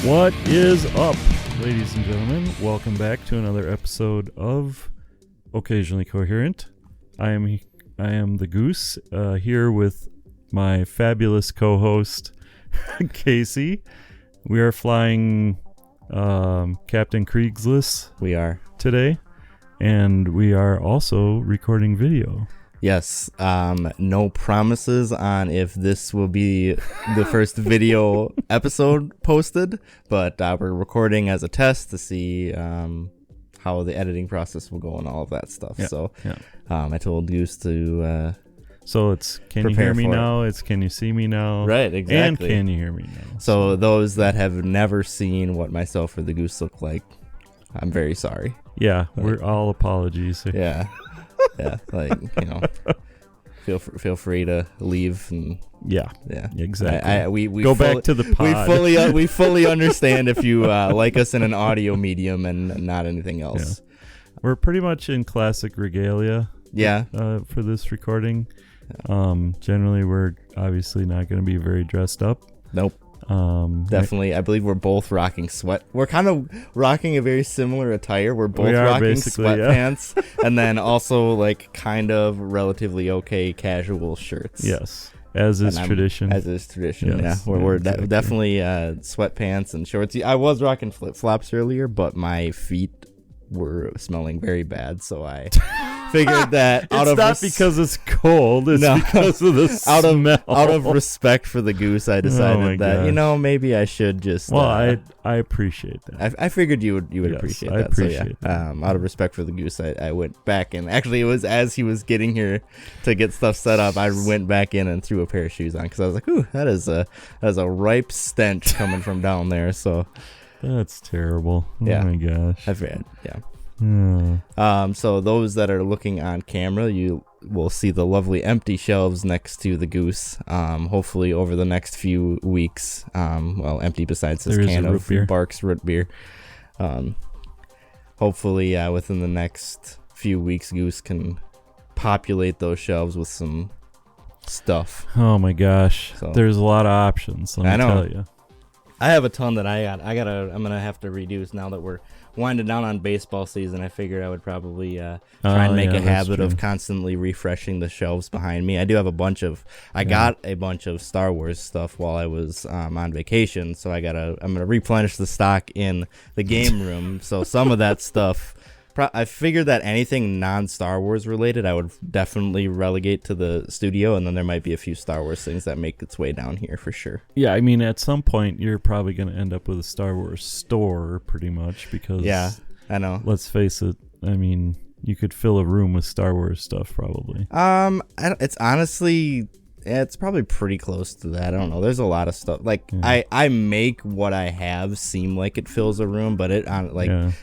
What is up, ladies and gentlemen? Welcome back to another episode of Occasionally Coherent. I am the Goose, here with my fabulous co-host, Casey. We are flying Captain Kriegsless. We are. Today, and we are also recording video. Yes. No promises on if this will be the first video episode posted, but we're recording as a test to see how the editing process will go and all of that stuff. Yeah, so I told Goose to so it's can you hear me now? It's can you see me now? Right, exactly. And can you hear me now? So those that have never seen what myself or the Goose look like, I'm very sorry. Yeah, we're all apologies. Yeah. Yeah, like, you know, feel free to leave and yeah, exactly. We go back to the pod. We fully understand if you like us in an audio medium and not anything else. Yeah. We're pretty much in classic regalia. Yeah. For this recording, generally we're obviously not going to be very dressed up. Nope. Definitely. I believe we're both rocking we're kind of rocking a very similar attire. We're both rocking sweatpants and then also like kind of relatively okay casual shirts. Yes. As is tradition. Yes, yeah. We're exactly. Definitely sweatpants and shorts. I was rocking flip-flops earlier, but my feet were smelling very bad, so I figured that it's not because it's cold, it's because of the smell. Out of respect for the Goose, I decided that maybe I should just I appreciate that. I figured you would appreciate that. Appreciate that. Out of respect for the Goose, I went back and actually it was as he was getting here to get stuff set up, I went back in and threw a pair of shoes on because I was like, ooh, that is a ripe stench coming from down there. So that's terrible. Oh yeah. My gosh. I've read. Yeah. So those that are looking on camera, you will see the lovely empty shelves next to the Goose. Hopefully over the next few weeks, empty besides this can of Barks root beer. Hopefully within the next few weeks, Goose can populate those shelves with some stuff. Oh my gosh. So, there's a lot of options. Let me tell you. I have a ton that I'm gonna have to reduce now that we're winding down on baseball season. I figured I would probably try and make a habit of constantly refreshing the shelves behind me. I do have I got a bunch of Star Wars stuff while I was on vacation, so I'm gonna replenish the stock in the game room. So some of that stuff, I figured that anything non-Star Wars related, I would definitely relegate to the studio, and then there might be a few Star Wars things that make its way down here for sure. Yeah, I mean, at some point, you're probably going to end up with a Star Wars store, pretty much, because... Yeah, I know. Let's face it, I mean, you could fill a room with Star Wars stuff, probably. It's honestly... Yeah, it's probably pretty close to that. I don't know. There's a lot of stuff. Like I make what I have seem like it fills a room, but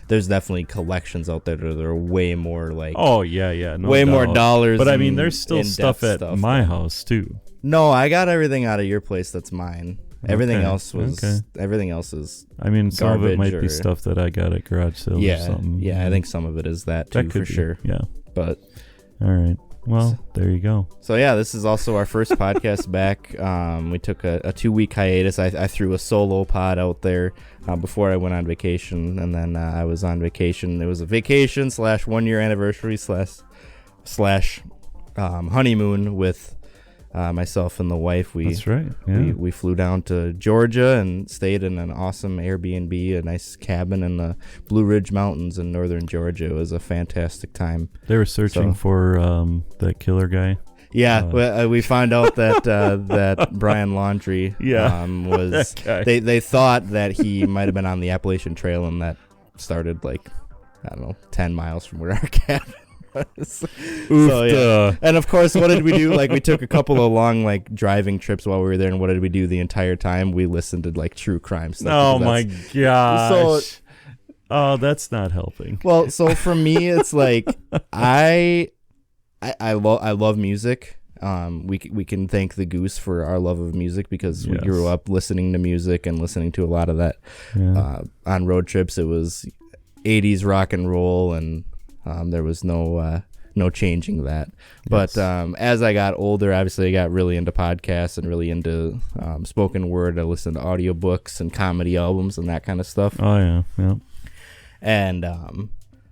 there's definitely collections out there that are way more like more dollars. But I mean, there's still stuff at my house too. No, I got everything out of your place that's mine. Everything else is. I mean, some of it might be stuff that I got at garage sales or something. Yeah, I think some of it is that too, for sure. Yeah, but all right. Well, there you go. So yeah, this is also our first podcast back. We took a 2-week hiatus. I threw a solo pod out there before I went on vacation, and then I was on vacation. It was a vacation / 1 year anniversary / honeymoon with myself and the wife. That's right. Yeah. We flew down to Georgia and stayed in an awesome Airbnb, a nice cabin in the Blue Ridge Mountains in northern Georgia. It was a fantastic time. They were searching for that killer guy. Yeah, we find out that that Brian Laundrie was that guy. They thought that he might have been on the Appalachian Trail, and that started 10 miles from where our cabin. So, yeah. And of course, what did we do? We took a couple of long driving trips while we were there, and what did we do the entire time? We listened to true crime stuff. Oh my gosh! Oh, that's not helping. Well, so for me, it's I love music. We can thank the Goose for our love of music because we grew up listening to music and listening to a lot of that on road trips. It was 80s rock and roll, and there was no no changing that. Yes. But as I got older, obviously I got really into podcasts and really into spoken word. I listened to audiobooks and comedy albums and that kind of stuff. Oh yeah, yeah. And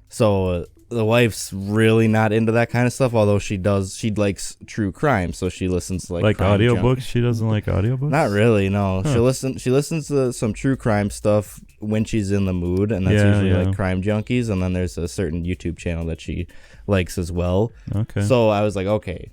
so the wife's really not into that kind of stuff, although she likes true crime, so she listens to like audiobooks. She doesn't like audiobooks? Not really, no. Huh. She listens to some true crime stuff when she's in the mood, and that's usually like Crime Junkies, and then there's a certain YouTube channel that she likes as well. Okay. So I was like, okay.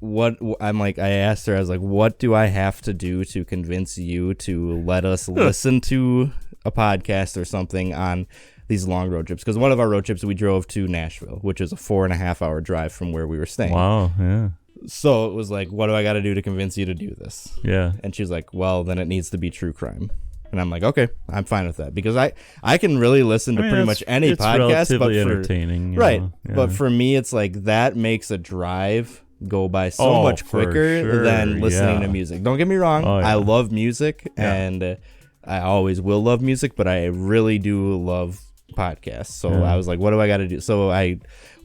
I asked her, I was like, what do I have to do to convince you to let us listen to a podcast or something on these long road trips? Because one of our road trips, we drove to Nashville, which is a 4.5 hour drive from where we were staying. Wow, yeah. So it was like, what do I got to do to convince you to do this? Yeah. And she's like, well, then it needs to be true crime. And I'm like, okay, I'm fine with that, because I can really listen to pretty much any podcast, but entertaining, right. Yeah. But for me, it's like that makes a drive go by so much quicker than listening to music. Don't get me wrong. I love music, and I always will love music, but I really do love podcasts. So I was like, what do I got to do? So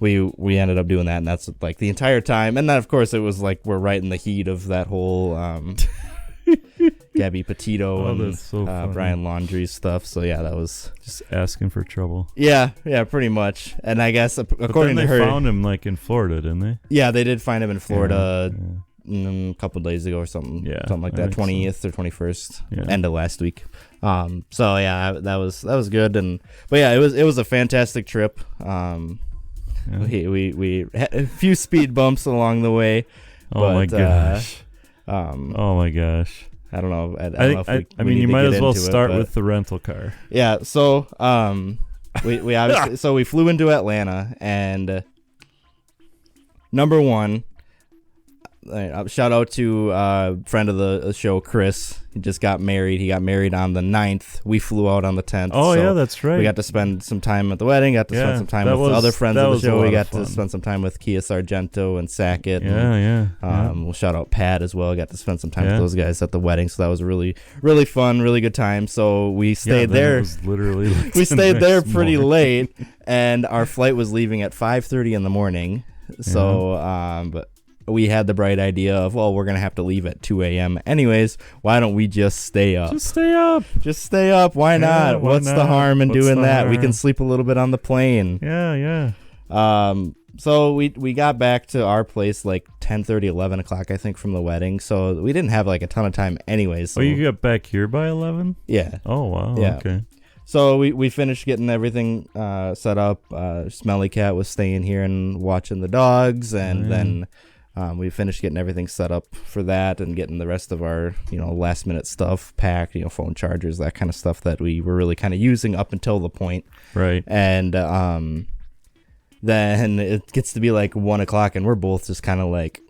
we ended up doing that, and that's like the entire time. And then of course it was like we're right in the heat of that whole Gabby Petito and Brian Laundrie stuff. So yeah, that was just asking for trouble. Yeah, pretty much. And I guess according to her, they found him like in Florida, didn't they? Yeah, they did find him in Florida a couple of days ago or something. Yeah, something like that. 20th or 21st, end of last week. So yeah, that was good. But yeah, it was a fantastic trip. We had a few speed bumps along the way. My gosh. Oh my gosh. I don't know. I don't know if I mean, you might as well start with the rental car. Yeah. So we obviously so we flew into Atlanta, and number one, shout out to a friend of the show, Chris. He just got married. He got married on the 9th. We flew out on the 10th. Oh, yeah, that's right. We got to spend some time at the wedding. Got to spend some time with other friends of the show. We got to spend some time with Kia Sargento and Sackett. We'll shout out Pat as well. Got to spend some time with those guys at the wedding. So that was really, really fun, really good time. So we stayed there. It was literally like we stayed there pretty late, and our flight was leaving at 5:30 in the morning. So, but we had the bright idea of, well, we're going to have to leave at 2 a.m. anyways. Why don't we just stay up? Just stay up. Why not? What's the harm in doing that? We can sleep a little bit on the plane. Yeah. So we got back to our place like 10:30, 11 o'clock, I think, from the wedding. So we didn't have like a ton of time anyways. So. Oh, you got back here by 11? Yeah. Oh, wow. Yeah. Okay. So we finished getting everything set up. Smelly Cat was staying here and watching the dogs, and then we finished getting everything set up for that, and getting the rest of our last minute stuff packed, phone chargers, that kind of stuff that we were really kind of using up until the point. Right. And then it gets to be like 1 o'clock, and we're both just kind of like,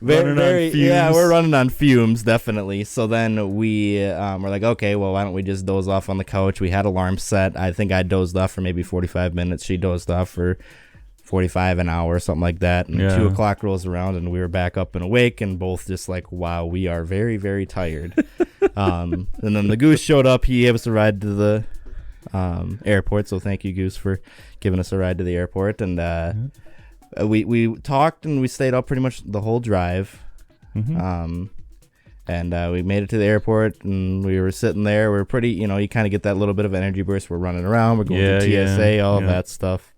we're running on fumes, definitely. So then we were like, okay, well, why don't we just doze off on the couch? We had alarms set. I think I dozed off for maybe 45 minutes. She dozed off for 45 an hour, something like that. And 2 o'clock rolls around, and we were back up and awake, and both just like, wow, we are very, very tired. And then the Goose showed up. He gave us a ride to the airport. So thank you, Goose, for giving us a ride to the airport. And we talked, and we stayed up pretty much the whole drive. And we made it to the airport, and we were sitting there. We were pretty, you kind of get that little bit of energy burst. We're running around. We're going to TSA, all of that stuff.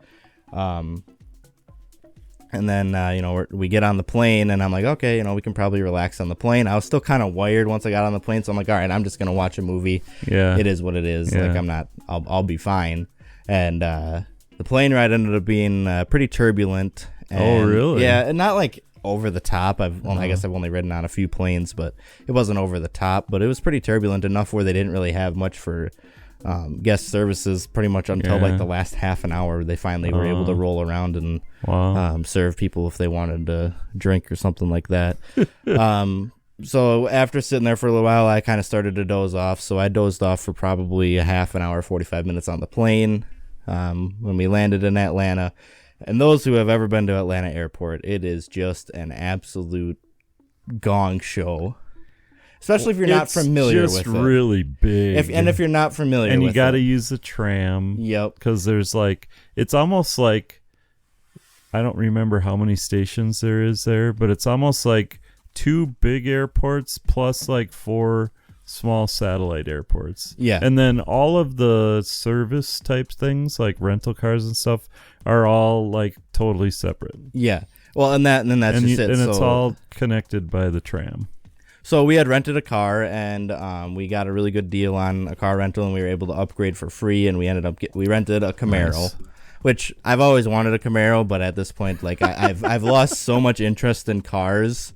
And then, we get on the plane, and I'm like, okay, we can probably relax on the plane. I was still kind of wired once I got on the plane. So I'm like, all right, I'm just going to watch a movie. Yeah. It is what it is. Yeah. Like, I'll be fine. And, the plane ride ended up being pretty turbulent. And, oh, really? Yeah. And not like over the top. I guess I've only ridden on a few planes, but it wasn't over the top, but it was pretty turbulent enough where they didn't really have much for, guest services pretty much until like the last half an hour. They finally were able to roll around and serve people if they wanted to drink or something like that. So after sitting there for a little while, I kind of started to doze off. So I dozed off for probably a half an hour, 45 minutes on the plane when we landed in Atlanta. And those who have ever been to Atlanta Airport, it is just an absolute gong show. especially if you're not familiar with it. It's just really big. If you're not familiar with it. And you got to use the tram. Yep. Because there's it's almost like, I don't remember how many stations there is there, but it's almost like 2 big airports plus 4 small satellite airports. Yeah. And then all of the service type things like rental cars and stuff are all totally separate. Yeah. Well, and that's just it. And it's all connected by the tram. So we had rented a car, and we got a really good deal on a car rental, and we were able to upgrade for free, and we rented a Camaro. Nice. Which I've always wanted a Camaro, but at this point, I've lost so much interest in cars.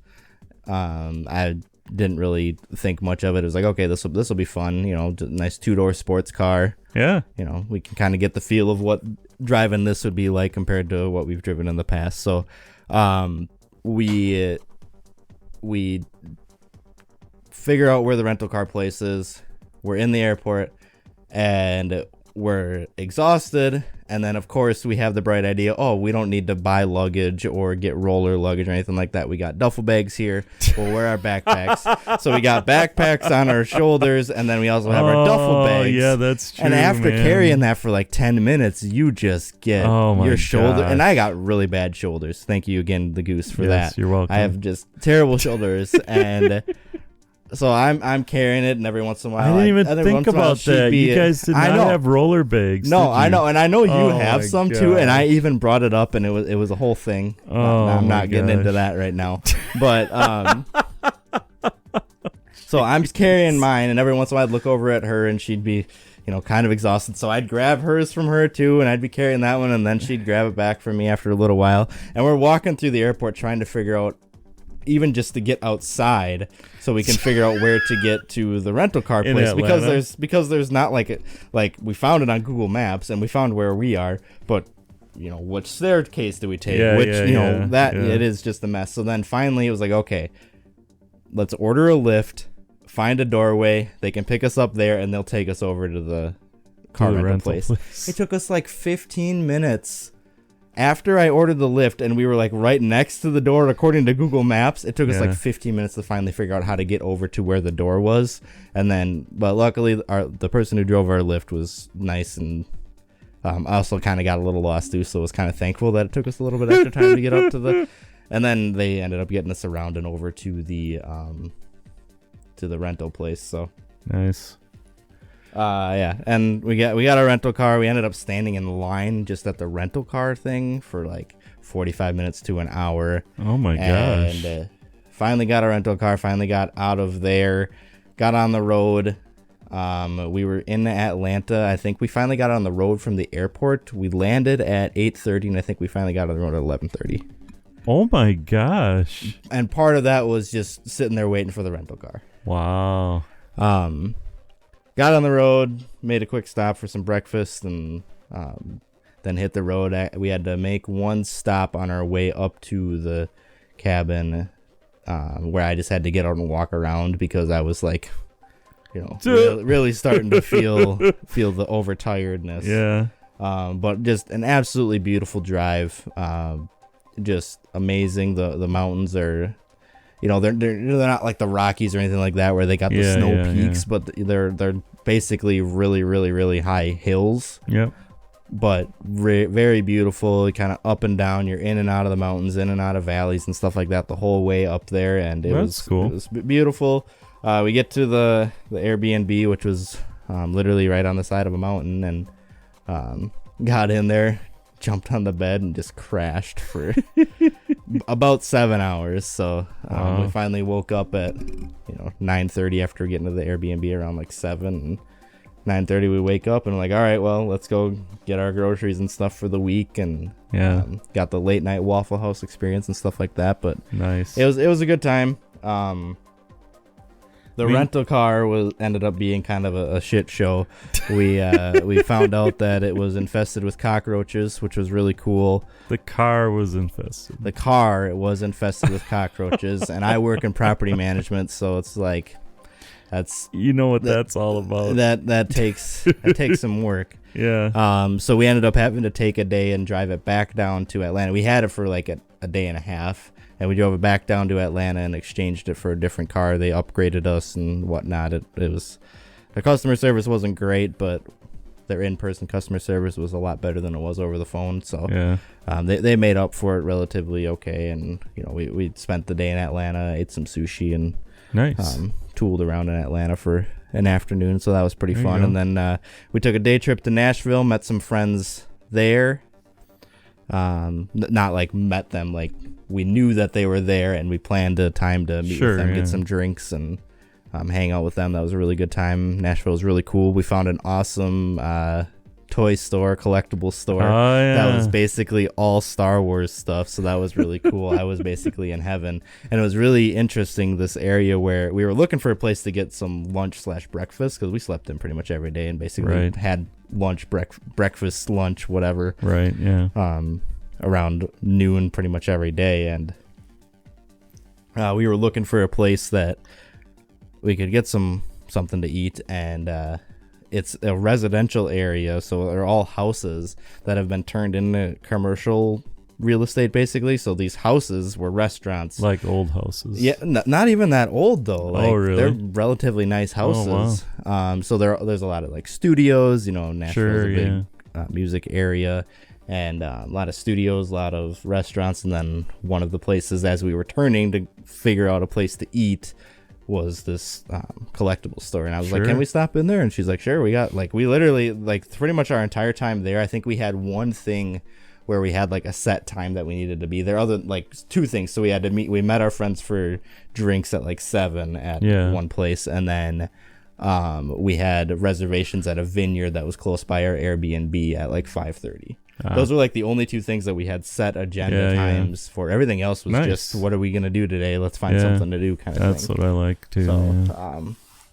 I didn't really think much of it. It was okay, this will be fun. Nice 2-door sports car. Yeah. We can kind of get the feel of what driving this would be like compared to what we've driven in the past. So, we figure out where the rental car place is. We're in the airport, and we're exhausted. And then, of course, we have the bright idea, we don't need to buy luggage or get roller luggage or anything like that. We got duffel bags here. We'll wear our backpacks. So we got backpacks on our shoulders, and then we also have our duffel bags. Yeah, that's true, and after carrying that for 10 minutes, you just get your shoulder. Gosh. And I got really bad shoulders. Thank you again, the Goose, for that. You're welcome. I have just terrible shoulders, and... So I'm carrying it, and every once in a while... I didn't even think about that. You guys did not have roller bags. No, I know, and I know you have some too, and I even brought it up, and it was a whole thing. I'm not getting into that right now. But so I'm carrying mine, and every once in a while I'd look over at her, and she'd be, kind of exhausted. So I'd grab hers from her too, and I'd be carrying that one, and then she'd grab it back from me after a little while. And we're walking through the airport trying to figure out, even just to get outside, so we can figure out where to get to the rental car place, because there's not we found it on Google Maps and we found where we are, but which staircase do we take? It is just a mess. So then finally it was okay, let's order a lift, find a doorway, they can pick us up there, and they'll take us over to the car rental place. It took us 15 minutes. After I ordered the lift and we were right next to the door, according to Google Maps, it took us 15 minutes to finally figure out how to get over to where the door was. And then, but luckily, the person who drove our lift was nice, and I also kind of got a little lost too, so I was kind of thankful that it took us a little bit extra time to get up to the. And then they ended up getting us around and over to the rental place. So nice. Yeah, and we got our rental car. We ended up standing in line just at the rental car thing for 45 minutes to an hour. Oh my gosh. And finally got our rental car, finally got out of there, got on the road. We were in Atlanta. I think we finally got on the road from the airport. We landed at 8:30, and I think we finally got on the road at 11:30. Oh my gosh. And part of that was just sitting there waiting for the rental car. Wow. Got on the road, made a quick stop for some breakfast, and then hit the road. We had to make one stop on our way up to the cabin, where I just had to get out and walk around because I was really starting to feel the overtiredness. Yeah. But just an absolutely beautiful drive. Just amazing. The mountains are... they're not like the Rockies or anything like that where they got the snow peaks, but they're basically really, really, really high hills. Yep. But very beautiful, kind of up and down. You're in and out of the mountains, in and out of valleys and stuff like that the whole way up there, and That's cool. It was beautiful. We get to the Airbnb, which was literally right on the side of a mountain, and got in there, jumped on the bed, and just crashed for about 7 hours. So we finally woke up at 9:30 after getting to the Airbnb around 7. And 9:30 we wake up and all right, well, let's go get our groceries and stuff for the week, and got the late night Waffle House experience and stuff like that. But nice. It was a good time. The rental car ended up being kind of a shit show. We found out that it was infested with cockroaches, which was really cool. The car was infested. The car was infested with cockroaches, and I work in property management, so it's that's what that's all about. That takes some work. Yeah. So we ended up having to take a day and drive it back down to Atlanta. We had it for a day and a half, and we drove it back down to Atlanta and exchanged it for a different car. They upgraded us and whatnot. It was, the customer service wasn't great, but their in-person customer service was a lot better than it was over the phone. So they made up for it relatively okay. And we spent the day in Atlanta, ate some sushi, and nice. Tooled around in Atlanta for an afternoon. So that was pretty fun. And then we took a day trip to Nashville, met some friends there. Not like met them, like we knew that they were there, and we planned a time to meet with them, get some drinks, and hang out with them. That was a really good time. Nashville was really cool. We found an awesome toy store, collectible store that was basically all Star Wars stuff, so that was really cool. I was basically in heaven. And it was really interesting, this area where we were looking for a place to get some lunch/breakfast, because we slept in pretty much every day and basically had lunch, breakfast, lunch, whatever, around noon pretty much every day. And we were looking for a place that we could get something to eat, and it's a residential area, so they're all houses that have been turned into commercial real estate, basically. So these houses were restaurants, like old houses. Yeah, not even that old though. Like, really? They're relatively nice houses. Oh, wow. So there's a lot of like studios. Nashville's a big music area, and a lot of studios, a lot of restaurants, and then one of the places, as we were turning to figure out a place to eat, was this collectible store. And I was like, can we stop in there? And she's like, sure. We literally, like, pretty much our entire time there, I think we had one thing where we had like a set time that we needed to be there, other like two things. So we met our friends for drinks at like 7 at one place, and then we had reservations at a vineyard that was close by our Airbnb at like 5:30. Those were like the only two things that we had set agenda times for. Everything else was just, what are we going to do today? Let's find something to do kind of thing. That's what I like too.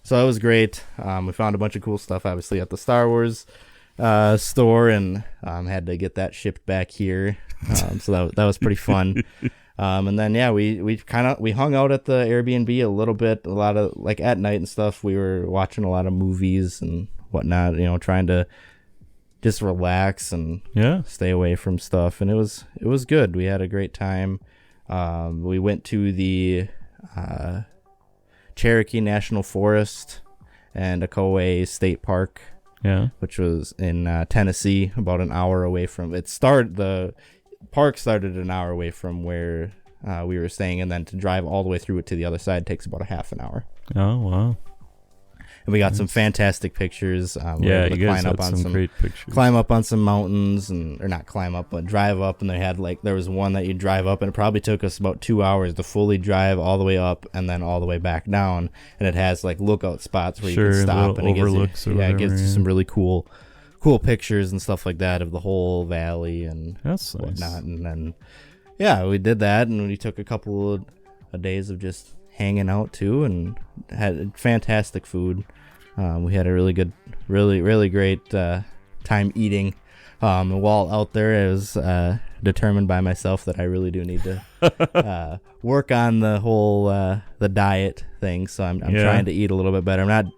So it was great. We found a bunch of cool stuff, obviously, at the Star Wars store, and had to get that shipped back here. So that was pretty fun. And then, we hung out at the Airbnb a little bit, a lot of like at night and stuff. We were watching a lot of movies and whatnot, trying to just relax and stay away from stuff. And it was good. We had a great time. We went to the Cherokee National Forest and Ocoee State Park, which was in Tennessee, about an hour away from it. The park started an hour away from where we were staying, and then to drive all the way through it to the other side takes about a half an hour. Oh, wow. And we got some fantastic pictures. You guys had some great pictures. Climb up on some mountains, or not climb up, but drive up. And there was one that you drive up, and it probably took us about 2 hours to fully drive all the way up and then all the way back down. And it has like lookout spots where you can stop, and it gives you some really cool pictures and stuff like that of the whole valley and that's whatnot. Nice. And then we did that, and we took a couple of days of just hanging out too, and had fantastic food. We had a really good, really great time eating. While out there, I was determined by myself that I really do need to work on the whole the diet thing. So I'm trying to eat a little bit better. I'm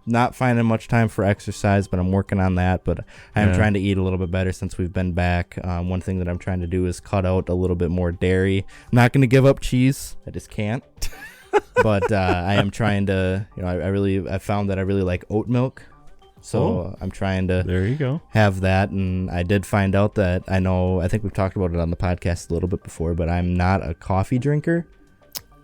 not finding much time for exercise, but I'm working on that. But I am trying to eat a little bit better since we've been back. One thing that I'm trying to do is cut out a little bit more dairy. I'm not going to give up cheese. I just can't. But I am trying to, I found that I really like oat milk. So I'm trying to have that. And I did find out that I think we've talked about it on the podcast a little bit before, but I'm not a coffee drinker.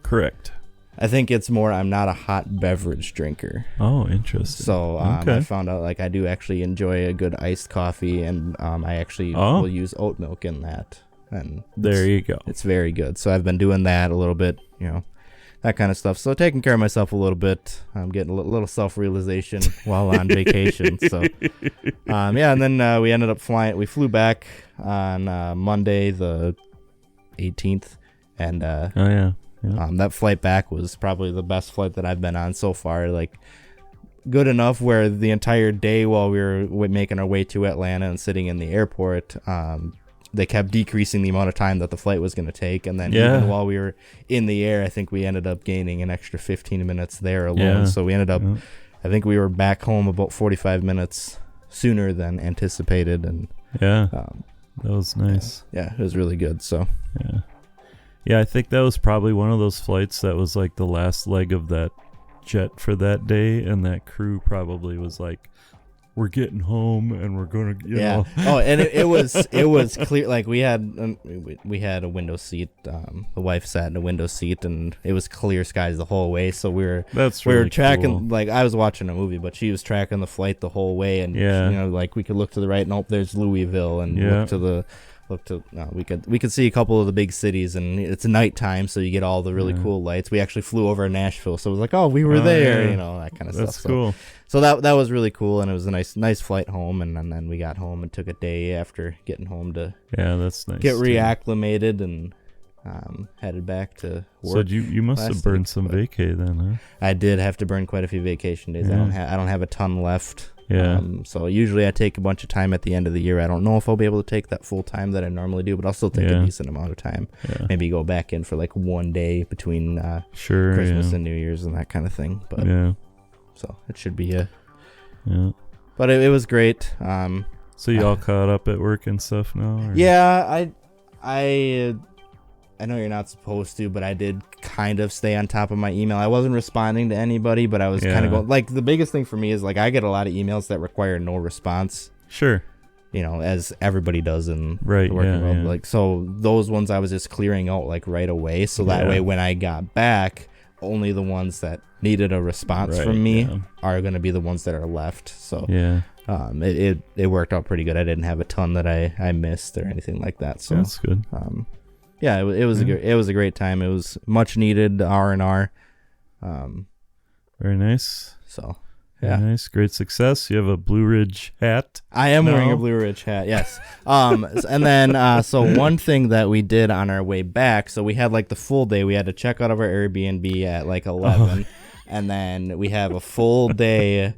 Correct. I think it's more I'm not a hot beverage drinker. Oh, interesting. So I found out like I do actually enjoy a good iced coffee, and I actually will use oat milk in that. And there you go. It's very good. So I've been doing that a little bit, that kind of stuff. So taking care of myself a little bit. I'm getting a little self-realization while on vacation. So, and then we ended up flying. We flew back on Monday the 18th, and that flight back was probably the best flight that I've been on so far. Like, good enough where the entire day while we were making our way to Atlanta and sitting in the airport, they kept decreasing the amount of time that the flight was going to take. And then even while we were in the air, I think we ended up gaining an extra 15 minutes there alone. Yeah. So we ended up, I think we were back home about 45 minutes sooner than anticipated. And that was nice. Yeah, it was really good. So Yeah, I think that was probably one of those flights that was like the last leg of that jet for that day, and that crew probably was like, we're getting home and we're gonna you know. Oh, and it was clear, like we had a window seat. The wife sat in a window seat, and it was clear skies the whole way, so we were tracking cool. Like I was watching a movie, but she was tracking the flight the whole way, and you know, like we could look to the right and there's Louisville, and we could see a couple of the big cities, and it's nighttime, so you get all the really cool lights. We actually flew over Nashville, so it was like, oh, we were there, you know, that kind of stuff. That's cool. So that was really cool, and it was a nice flight home, and then we got home and took a day after getting home to that's nice. Get reacclimated and headed back to work. So you must have burned some vacay then, huh? I did have to burn quite a few vacation days. I don't have a ton left. Yeah. So usually I take a bunch of time at the end of the year. I don't know if I'll be able to take that full time that I normally do, but I'll still take a decent amount of time. Yeah. Maybe go back in for like one day between Christmas and New Year's and that kind of thing. But so it should be But it was great. So you all caught up at work and stuff now? Or? Yeah, I know you're not supposed to, but I did kind of stay on top of my email. I wasn't responding to anybody, but I was kind of going, like, the biggest thing for me is, like, I get a lot of emails that require no response. Sure. You know, as everybody does in the working world. Like, so those ones I was just clearing out, like, right away. So that way when I got back, only the ones that needed a response from me are going to be the ones that are left. So it worked out pretty good. I didn't have a ton that I missed or anything like that. So that's good. Yeah, it was a great time. It was much needed R&R. Very nice. So very nice, great success. You have a Blue Ridge hat. I am wearing a Blue Ridge hat. Yes. And then so one thing that we did on our way back. So we had like the full day. We had to check out of our Airbnb at like 11, and then we have a full day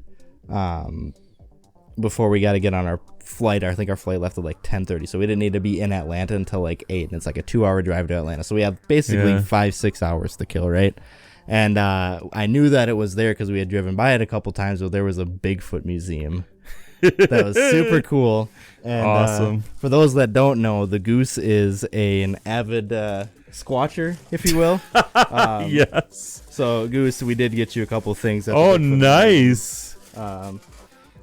before we got to get on our flight. I think our flight left at like 10:30, so we didn't need to be in Atlanta until like 8, and it's like a 2-hour drive to Atlanta, so we have basically 5-6 hours to kill, right? And I knew that it was there because we had driven by it a couple times, but there was a Bigfoot museum that was super cool. And awesome. For those that don't know, the Goose is an avid squatcher, if you will. Yes. So Goose, we did get you a couple things. Oh, nice.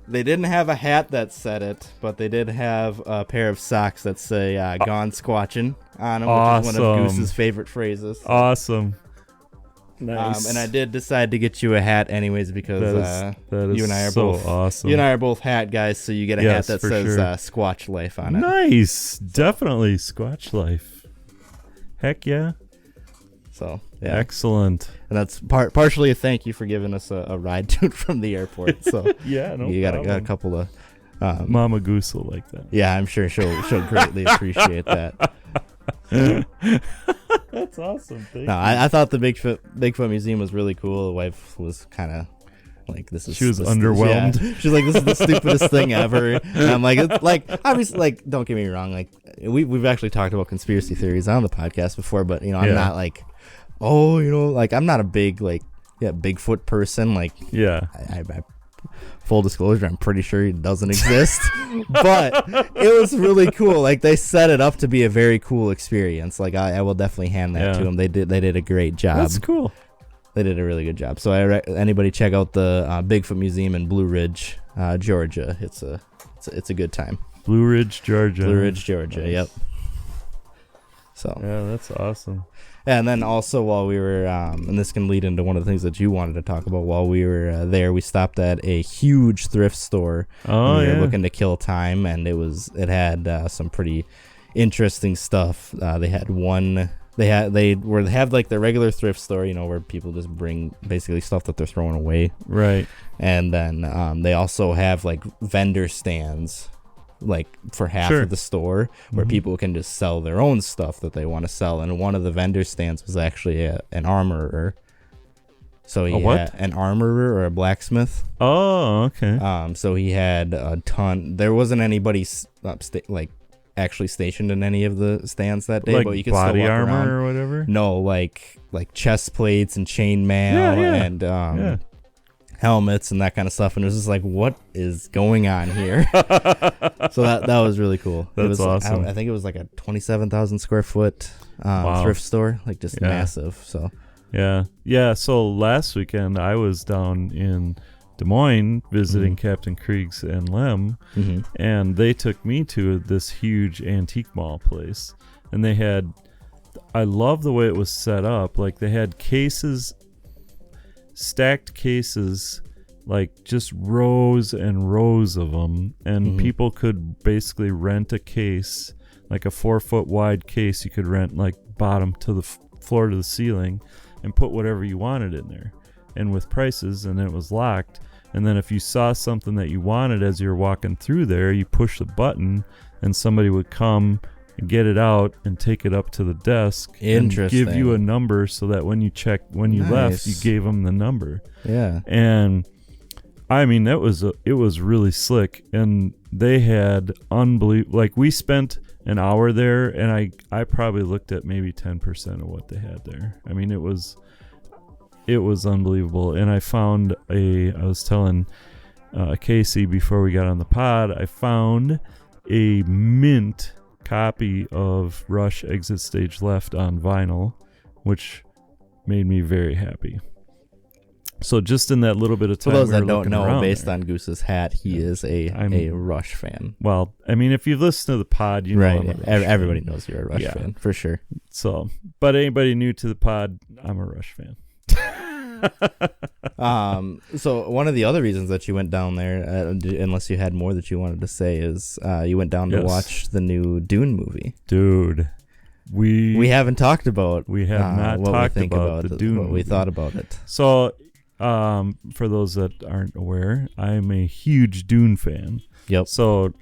They didn't have a hat that said it, but they did have a pair of socks that say "Gone Squatching" on them, which is one of Goose's favorite phrases. Awesome. Nice. And I did decide to get you a hat anyways because that is you and I are so both awesome. You and I are both hat guys, so you get a hat that says Squatch Life on it. Nice. Definitely Squatch Life. Heck yeah. So yeah. Excellent. And that's partially a thank you for giving us a ride to and from the airport. So you got a couple of Mama Goose will like that. Yeah, I'm sure she'll greatly appreciate that. That's awesome. Thank you. I thought the Bigfoot Museum was really cool. The wife was kind of like, she was underwhelmed. Yeah. She's like, this is the stupidest thing ever. And I'm like, it's like, obviously, like, don't get me wrong, like we've actually talked about conspiracy theories on the podcast before, but I'm not like, I'm not a big Bigfoot person. Like, I full disclosure, I'm pretty sure he doesn't exist. But it was really cool. Like, they set it up to be a very cool experience. Like, I will definitely hand that to them. They did a great job. That's cool. They did a really good job. So anybody check out the Bigfoot Museum in Blue Ridge, Georgia. It's a good time. Blue Ridge, Georgia. Blue Ridge, Georgia. Nice. Yep. So yeah, that's awesome. And then also while we were, and this can lead into one of the things that you wanted to talk about, while we were there, we stopped at a huge thrift store. Oh, we were looking to kill time, and it had some pretty interesting stuff. They had like their regular thrift store, where people just bring basically stuff that they're throwing away. Right. And then they also have like vendor stands, like for half of the store, where people can just sell their own stuff that they want to sell. And one of the vendor stands was actually an armorer. So he had an armorer or a blacksmith. Oh, okay. So he had a ton. There wasn't anybody actually stationed in any of the stands that day, like but you could body still walk armor around. Or whatever. No, like chest plates and chainmail and helmets and that kind of stuff, and it was just like, what is going on here? So that was really cool. That's it was awesome. I think it was like a 27,000 square foot thrift store, like just massive. So yeah. So last weekend I was down in Des Moines visiting Captain Krieg's and Lem, and they took me to this huge antique mall place, and they had, I love the way it was set up. Like they had stacked cases, like just rows and rows of them, and people could basically rent a case, like a 4-foot wide case. You could rent like bottom to the floor to the ceiling, and put whatever you wanted in there, and with prices, and it was locked. And then if you saw something that you wanted as you're walking through there, you push the button, and somebody would come and get it out and take it up to the desk and give you a number, so that when you left, you gave them the number. Yeah. And I mean, it was really slick, and they had unbelievable. Like we spent an hour there, and I probably looked at maybe 10% of what they had there. I mean, it was unbelievable. And I found I was telling Casey before we got on the pod, I found a mint copy of Rush Exit Stage Left on vinyl, which made me very happy. So just in that little bit of time, for those that don't know, based on Goose's hat, he is a a Rush fan. Well, I mean, if you've listened to the pod, you know, right? I'm a Rush Everybody fan. knows you're a Rush fan for sure. So, but anybody new to the pod, I'm a Rush fan. So one of the other reasons that you went down there, unless you had more that you wanted to say, is you went down to watch the new Dune movie. Dude, we haven't talked about. We have not what talked we think about the Dune what movie. we thought about it. So, for those that aren't aware, I'm a huge Dune fan. Yep. So,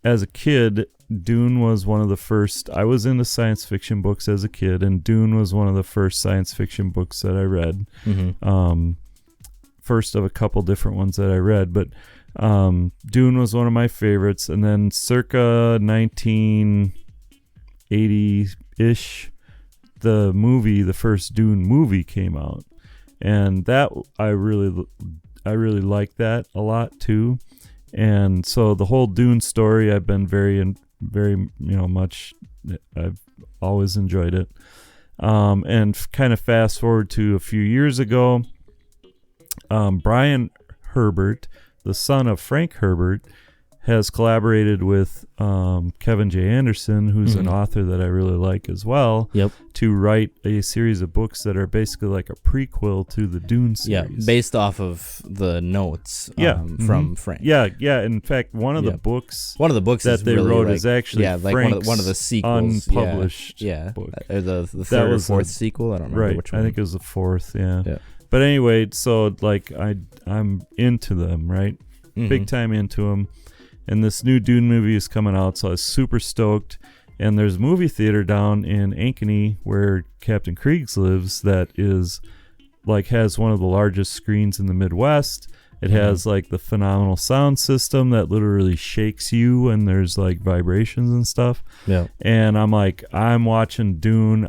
as a kid, Dune was one of the first. I was into science fiction books as a kid, and Dune was one of the first science fiction books that I read. First of a couple different ones that I read, but Dune was one of my favorites. And then circa 1980-ish, the first Dune movie came out, and that I really liked that a lot too. And so the whole Dune story, I've been very much. I've always enjoyed it. And kind of fast forward to a few years ago, Brian Herbert, the son of Frank Herbert, has collaborated with Kevin J. Anderson, who's an author that I really like as well, to write a series of books that are basically like a prequel to the Dune series. Yeah, based off of the notes from Frank. Yeah. In fact, one of the books that they wrote is actually Frank's one of the sequels. Unpublished book. The third or fourth sequel. I don't remember which one. I think it was the fourth, yeah. But anyway, so like I'm into them, right? Big time into them. And this new Dune movie is coming out, so I was super stoked. And there's a movie theater down in Ankeny where Captain Krieg's lives that is like has one of the largest screens in the Midwest. It has like the phenomenal sound system that literally shakes you, and there's like vibrations and stuff. Yeah. And I'm watching Dune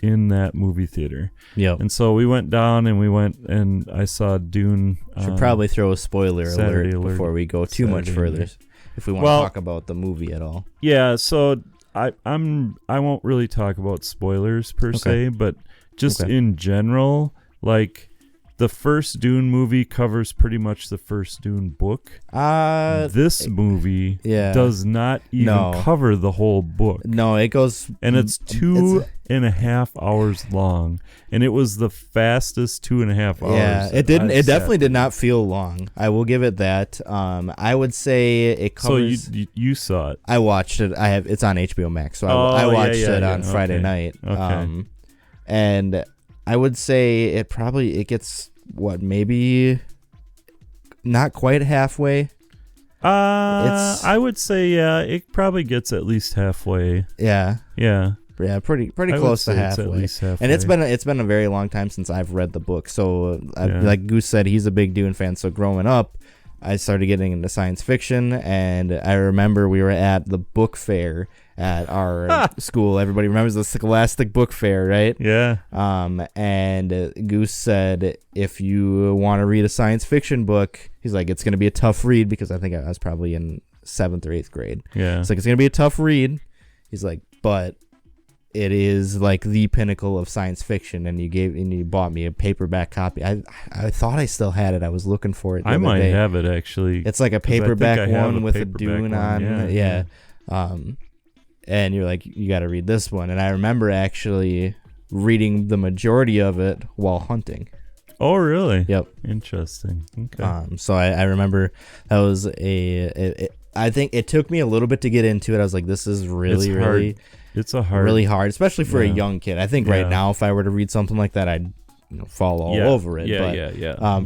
in that movie theater. Yeah. And so we went down and I saw Dune. Should probably throw a spoiler alert before we go too much further, if we want to talk about the movie at all. Yeah. So I won't really talk about spoilers per se, but just in general, like. The first Dune movie covers pretty much the first Dune book. This movie does not even cover the whole book. No, it goes... And it's 2.5 hours long. And it was the fastest 2.5 hours. Yeah, it didn't. It definitely did not feel long. I will give it that. I would say it covers... So you saw it. I watched it. It's on HBO Max. So I watched it on Friday night. Okay. And... I would say it gets maybe not quite halfway. I would say it probably gets at least halfway. Yeah, pretty close to halfway. At least halfway. And it's been a very long time since I've read the book. So like Goose said, he's a big Dune fan. So growing up, I started getting into science fiction, and I remember we were at the book fair at our school. Everybody remembers the Scholastic Book Fair, right? Yeah. And Goose said, if you want to read a science fiction book, he's like, it's going to be a tough read, because I think I was probably in 7th or 8th grade. Yeah. It's like, it's going to be a tough read. He's like, but it is like the pinnacle of science fiction, and you bought me a paperback copy. I thought I still had it. I was looking for it. I might have it, actually. It's like a paperback one with a Dune on. Yeah. And you're like, you got to read this one. And I remember actually reading the majority of it while hunting. Oh, really? Yep. Interesting. Okay. So I remember that was I think it took me a little bit to get into it. I was like, this is really really hard, especially for a young kid. I think right now, if I were to read something like that, I'd fall all over it.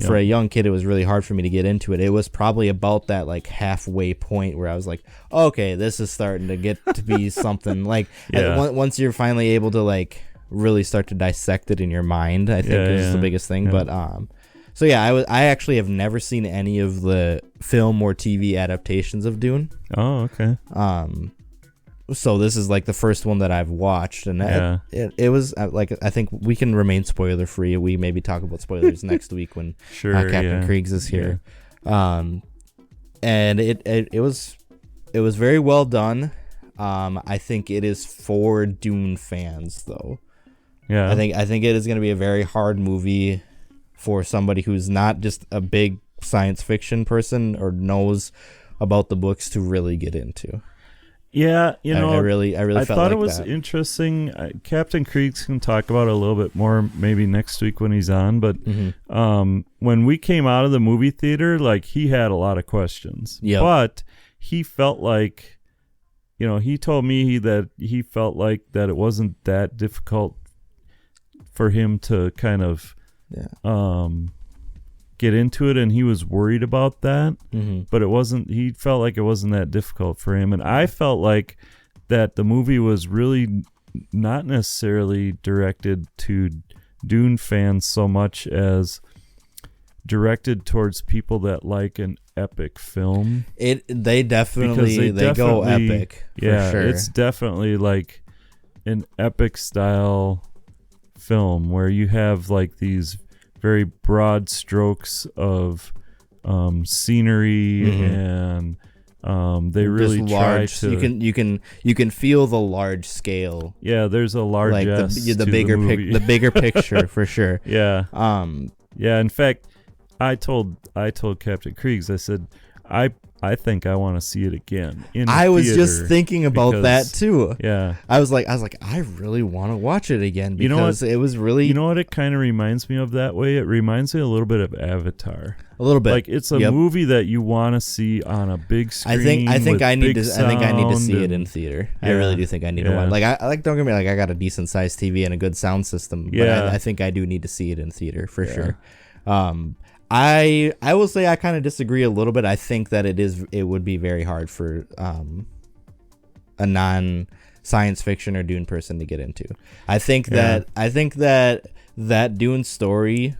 For a young kid, it was really hard for me to get into it. It was probably about that like halfway point where I was like, okay, this is starting to get to be something. Like once you're finally able to like really start to dissect it in your mind, I think is the biggest thing. But so I actually have never seen any of the film or TV adaptations of Dune. Oh, okay. So this is like the first one that I've watched, and it was like, I think we can remain spoiler free. We maybe talk about spoilers next week when Captain Kriegs is here. And it was very well done. I think it is for Dune fans though. Yeah. I think it is going to be a very hard movie for somebody who's not just a big science fiction person or knows about the books to really get into. Yeah, I really felt thought it like was that. interesting. Captain Kriegs can talk about it a little bit more maybe next week when he's on. But when we came out of the movie theater, like, he had a lot of questions. Yep. But he felt like, he told me that he felt like that it wasn't that difficult for him to kind of get into it, and he was worried about that. But he felt like it wasn't that difficult for him, and I felt like that the movie was really not necessarily directed to Dune fans so much as derected towards people that like an epic film. They definitely go epic. Yeah, for sure. It's definitely like an epic style film where you have like these very broad strokes of scenery, and they really try to. You can feel the large scale. Yeah, there's a large like the bigger picture for sure. Yeah. Yeah. In fact, I told Captain Kriegs, I said, I think I want to see it again. I was just thinking about that too. Yeah. I was like, I really want to watch it again because it was really. You know what? It kind of reminds me of that way. It reminds me a little bit of Avatar. A little bit. Like, it's a movie that you want to see on a big screen. I think I need to see it and in theater. I really do think I need to watch. Like, don't get me wrong, I got a decent sized TV and a good sound system. But I think I do need to see it in theater for sure. I will say I kind of disagree a little bit. I think that it would be very hard for a non science fiction or Dune person to get into. I think that Dune story,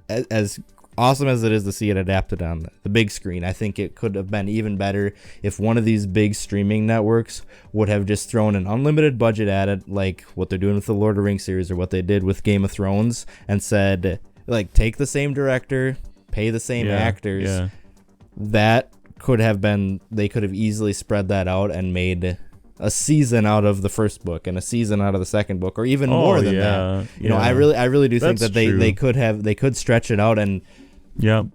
as awesome as it is to see it adapted on the big screen, I think it could have been even better if one of these big streaming networks would have just thrown an unlimited budget at it, like what they're doing with the Lord of the Rings series or what they did with Game of Thrones, and said, like, take the same director, pay the same actors. Yeah. That could have been, they could have easily spread that out and made a season out of the first book and a season out of the second book, or even more than that. You know, I really do think that they could stretch it out and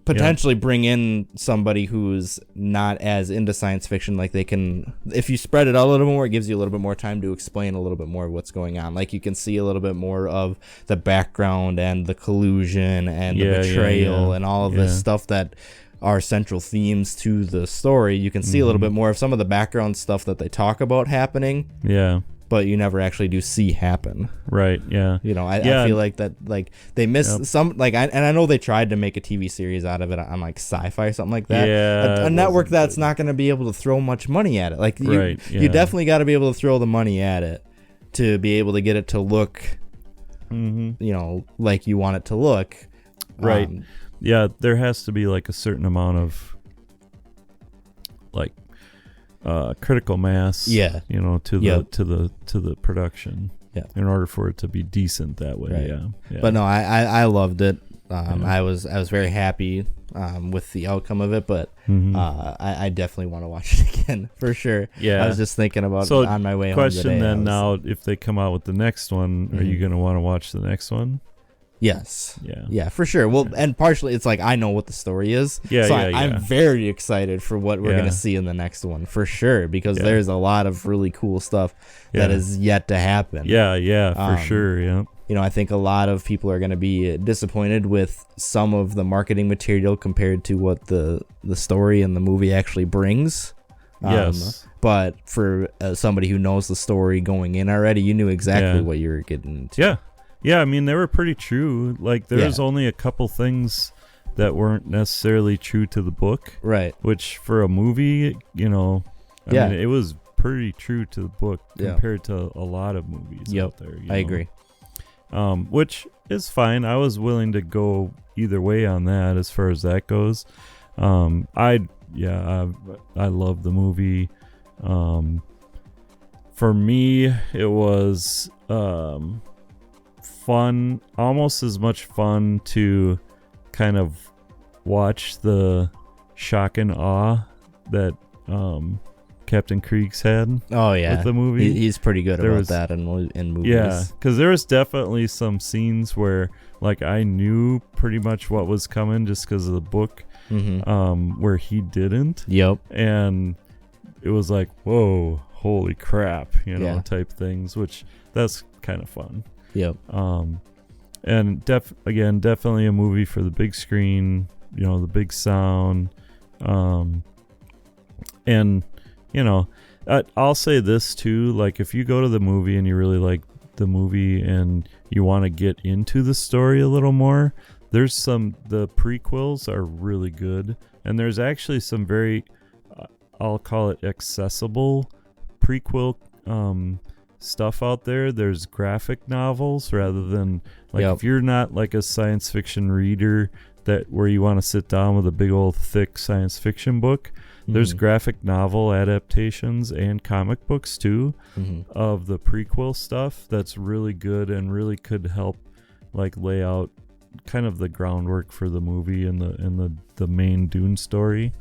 potentially bring in somebody who's not as into science fiction. Like, they can, if you spread it out a little more, it gives you a little bit more time to explain a little bit more of what's going on. Like, you can see a little bit more of the background and the collusion and the betrayal and all of this stuff that are central themes to the story. You can see a little bit more of some of the background stuff that they talk about happening. Yeah. But you never actually do see happen. Right, yeah. You know, I feel like that, like, they missed some, like, and I know they tried to make a TV series out of it on, like, Sci-Fi or something like that. Yeah. A network that's not going to be able to throw much money at it. Like, you definitely got to be able to throw the money at it to be able to get it to look, you know, like you want it to look. Right. Yeah, there has to be, like, a certain amount of like critical mass. Yeah. You know, to the production. Yeah. In order for it to be decent that way. Right. Yeah. But no, I loved it. I was very happy with the outcome of it, but I definitely want to watch it again for sure. Yeah. I was just thinking about it on my way home today. Question then now, if they come out with the next one, are you going to want to watch the next one? Yes. Yeah. Yeah, for sure. Well, and partially it's like I know what the story is. Yeah, so yeah, I'm very excited for what we're going to see in the next one for sure, because there's a lot of really cool stuff that is yet to happen. Yeah, for sure. Yeah. You know, I think a lot of people are going to be disappointed with some of the marketing material compared to what the story and the movie actually brings. Yes. But for somebody who knows the story going in already, you knew exactly what you were getting into. Yeah. Yeah, I mean, they were pretty true. Like, there's only a couple things that weren't necessarily true to the book. Right. Which, for a movie, you know, I mean, it was pretty true to the book compared to a lot of movies out there. I agree. Which is fine. I was willing to go either way on that as far as that goes. I love the movie. For me, it was fun, almost as much fun to kind of watch the shock and awe that Captain Krieg's had. Oh yeah, with the movie. He's pretty good about that in movies. Yeah, because there was definitely some scenes where like I knew pretty much what was coming just because of the book, where he didn't. Yep. And it was like, whoa, holy crap, you know, type things, which that's kind of fun. Yep. And definitely a movie for the big screen, you know, the big sound. And, you know, I'll say this too, like if you go to the movie and you really like the movie and you want to get into the story a little more, the prequels are really good. And there's actually some very, I'll call it accessible prequel stuff out there. There's graphic novels rather than like if you're not like a science fiction reader where you want to sit down with a big old thick science fiction book, there's graphic novel adaptations and comic books too of the prequel stuff that's really good and really could help like lay out kind of the groundwork for the movie and the main Dune story,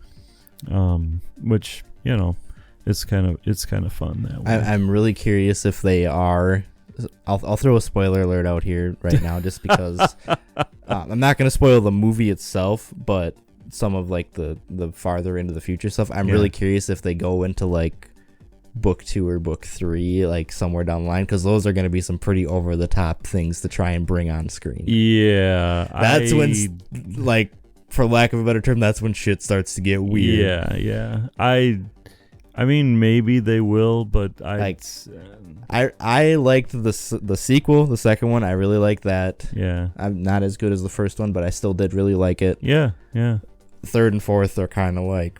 which, you know, it's kind of fun that way. I'm really curious if they are. I'll throw a spoiler alert out here right now, just because I'm not going to spoil the movie itself, but some of like the farther into the future stuff. I'm really curious if they go into like book 2 or book 3, like somewhere down the line, because those are going to be some pretty over the top things to try and bring on screen. Yeah, that's when, like, for lack of a better term, that's when shit starts to get weird. Yeah. I mean, maybe they will, but I liked the sequel, the second one. I really liked that. Yeah, I'm not as good as the first one, but I still did really like it. Yeah. Third and fourth are kind of like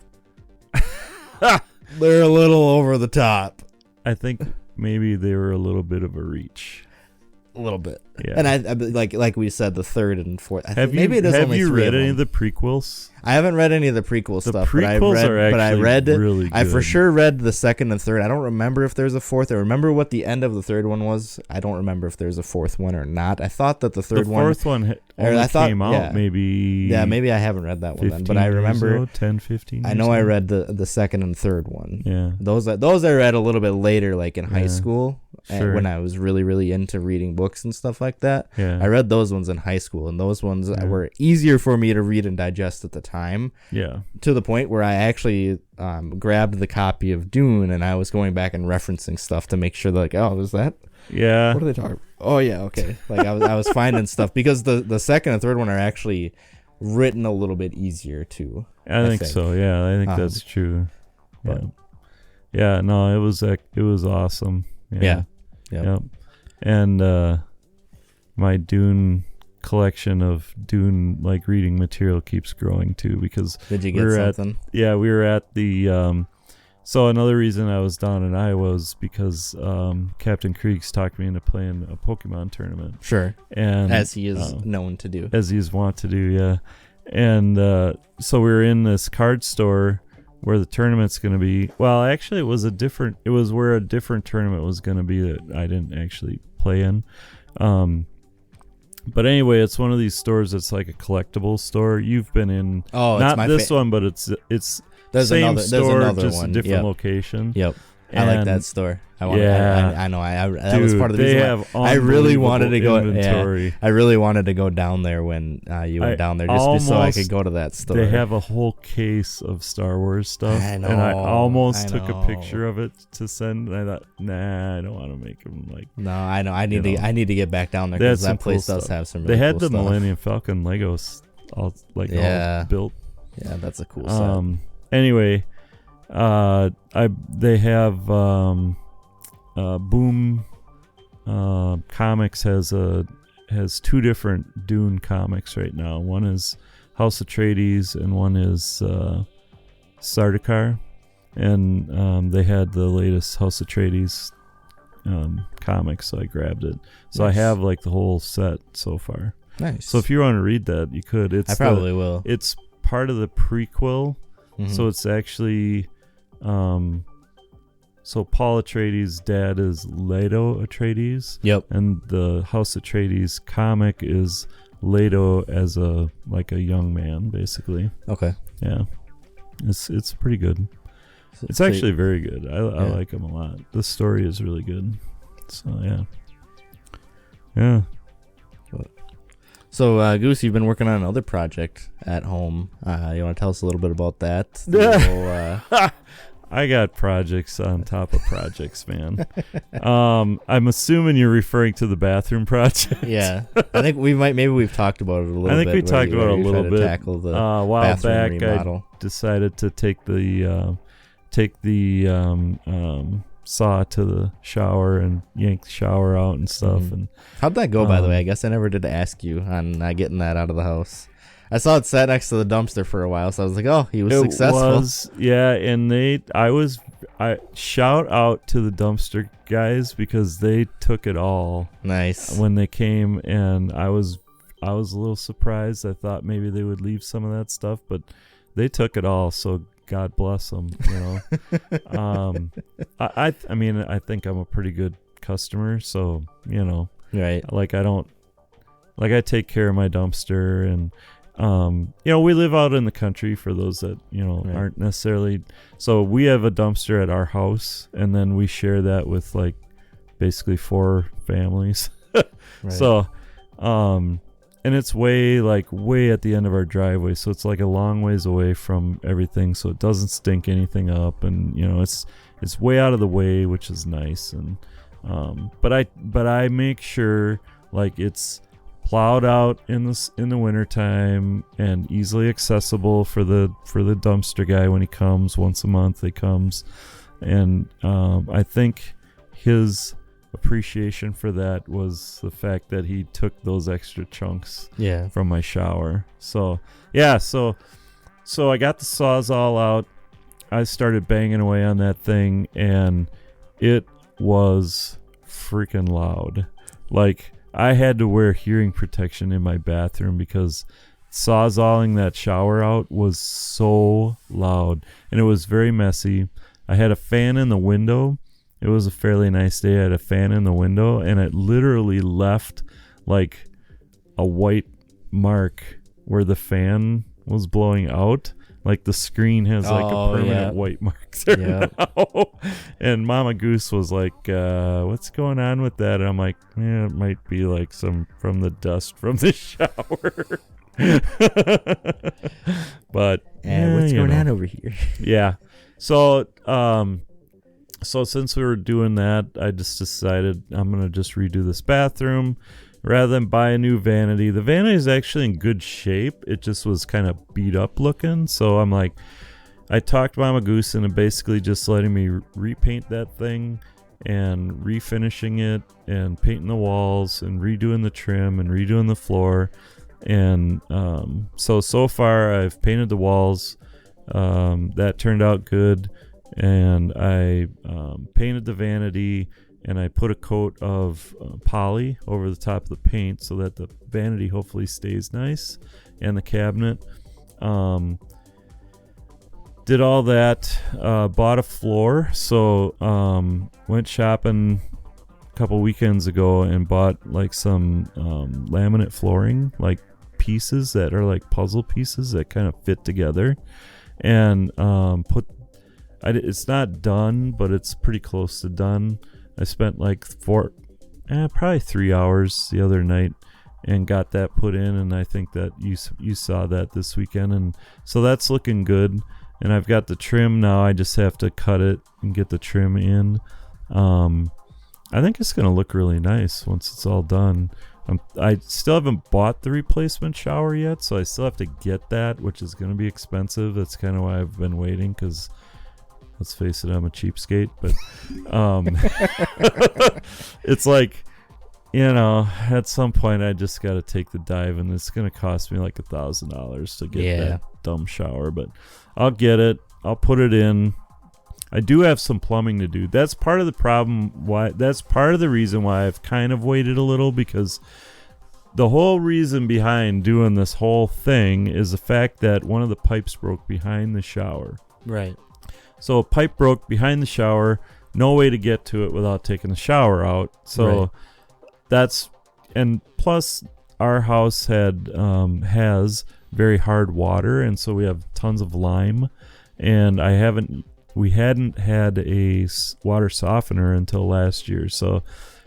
they're a little over the top. I think maybe they were a little bit of a reach. A little bit. Yeah. And I like we said, the third and fourth. Have you read any of the prequels? I haven't read any of the prequel stuff. The prequels are actually really good. I for sure read the second and third. I don't remember if there's a fourth. I remember what the end of the third one was. I don't remember if there's a fourth one or not. I thought that the fourth one came out maybe. Yeah, maybe I haven't read that one then. But I remember 10, 15. I know I read the second and third one. Yeah. Those I read a little bit later, like in high school. Sure. When I was really, really into reading books and stuff like that. Yeah. I read those ones in high school, and those ones were easier for me to read and digest at the time. Yeah. To the point where I actually grabbed the copy of Dune, and I was going back and referencing stuff to make sure that, like, oh, was that? Yeah. What are they talking about? Oh, yeah, okay. Like, I was finding stuff, because the second and third one are actually written a little bit easier, too. I think so, yeah. I think that's true. Yeah. Yeah, no, it was awesome. Yeah. Yep. And my Dune collection of Dune like reading material keeps growing too, because did you get something? We were at the so another reason I was down in Iowa was because Captain Krieg's talked me into playing a Pokemon tournament. Sure. And as he is known to do. As he's wont to do, yeah. And so we were in this card store where the tournament's going to be. Well, actually, it was where a different tournament was going to be that I didn't actually play in. But anyway, it's one of these stores that's like a collectible store. You've been in, not this one, but it's there's same there's store, another just one. a different location. Yep. I like that store. I know. That Dude, was part of the reason why I really wanted to go. Inventory. I really wanted to go down there when you went down there, just so I could go to that store. They have a whole case of Star Wars stuff, and I almost took a picture of it to send. And I thought, nah, I don't want to make them like. No, I know. I need to get back down there because that place does have some. Really they had cool the stuff. Millennium Falcon Legos, all built. Yeah, that's a cool set. Anyway. They have Boom Comics has two different Dune comics right now. One is House Atreides and one is Sardaukar, and they had the latest House Atreides comics, so I grabbed it. So nice. I have like the whole set so far. Nice. So if you want to read that, you could. I probably will. It's part of the prequel, so it's actually. So Paul Atreides' dad is Leto Atreides. Yep. And the House Atreides comic is Leto as a young man, basically. Okay. Yeah. It's pretty good. It's actually very good. I like him a lot. The story is really good. So yeah. Yeah. So, Goose, you've been working on another project at home. You want to tell us a little bit about that? I got projects on top of projects, man. I'm assuming you're referring to the bathroom project. Yeah, I think we've talked about it a little bit. I think we talked about it a little bit. Tackle the a while back, remodel. I decided to take the saw to the shower and yank the shower out and stuff. And how'd that go, by the way? I guess I never did ask you on getting that out of the house. I saw it sat next to the dumpster for a while, so I was like, "Oh, he was successful." And I shout out to the dumpster guys because they took it all. Nice. When they came, and I was a little surprised. I thought maybe they would leave some of that stuff, but they took it all. So God bless them. You know, I mean, I think I'm a pretty good customer, so you know, right? I take care of my dumpster and. You know, we live out in the country for those that, you know, aren't necessarily. So we have a dumpster at our house, and then we share that with like basically 4 families. Right. So, and it's way at the end of our driveway. So it's like a long ways away from everything. So it doesn't stink anything up. And, you know, it's way out of the way, which is nice. And, but I make sure like it's plowed out in the wintertime and easily accessible for the dumpster guy when he comes once a month. He comes, and I think his appreciation for that was the fact that he took those extra chunks from my shower. So yeah, so I got the Sawzall out. I started banging away on that thing, and it was freaking loud. Like, I had to wear hearing protection in my bathroom because sawzalling that shower out was so loud, and it was very messy. I had a fan in the window. It was a fairly nice day. I had a fan in the window, and it literally left like a white mark where the fan was blowing out. Like the screen has like a permanent white mark there now. And Mama Goose was like, what's going on with that? And I'm like, yeah, it might be like some from the dust from the shower. But what's going on over here? Yeah. So since we were doing that, I just decided I'm going to just redo this bathroom. Rather than buy a new vanity. The vanity is actually in good shape. It just was kind of beat up looking. So I'm like, I talked Mama Goose into basically just letting me repaint that thing and refinishing it and painting the walls and redoing the trim and redoing the floor. And so far I've painted the walls. That turned out good. And I painted the vanity. And I put a coat of poly over the top of the paint so that the vanity hopefully stays nice, and the cabinet. did all that. Bought a floor. So went shopping a couple weekends ago and bought like some laminate flooring, like pieces that are like puzzle pieces that kind of fit together, and it's not done, but it's pretty close to done. I spent like probably 3 hours the other night and got that put in, and I think that you saw that this weekend, and so that's looking good. And I've got the trim now. I just have to cut it and get the trim in. I think it's going to look really nice once it's all done. I still haven't bought the replacement shower yet, so I still have to get that, which is going to be expensive. That's kind of why I've been waiting, because let's face it, I'm a cheapskate. But it's like, at some point I just got to take the dive, and it's going to cost me like $1,000 to get that dumb shower. But I'll get it. I'll put it in. I do have some plumbing to do. That's part of the problem. That's part of the reason why I've kind of waited a little, because the whole reason behind doing this whole thing is the fact that one of the pipes broke behind the shower. Right. So a pipe broke behind the shower. No way to get to it without taking the shower out. So and plus our house has very hard water, and so we have tons of lime, and we hadn't had a water softener until last year. So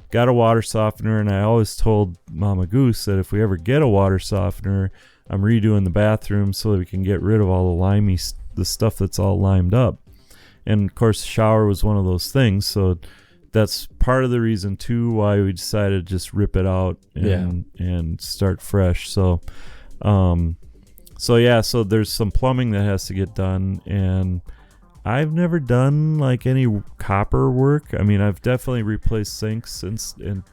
got a water softener, and I always told Mama Goose that if we ever get a water softener, I'm redoing the bathroom so that we can get rid of all the stuff that's all limed up. And of course the shower was one of those things, so that's part of the reason too why we decided to just rip it out and start fresh. So so there's some plumbing that has to get done, and I've never done like any copper work. I mean, I've definitely replaced sinks and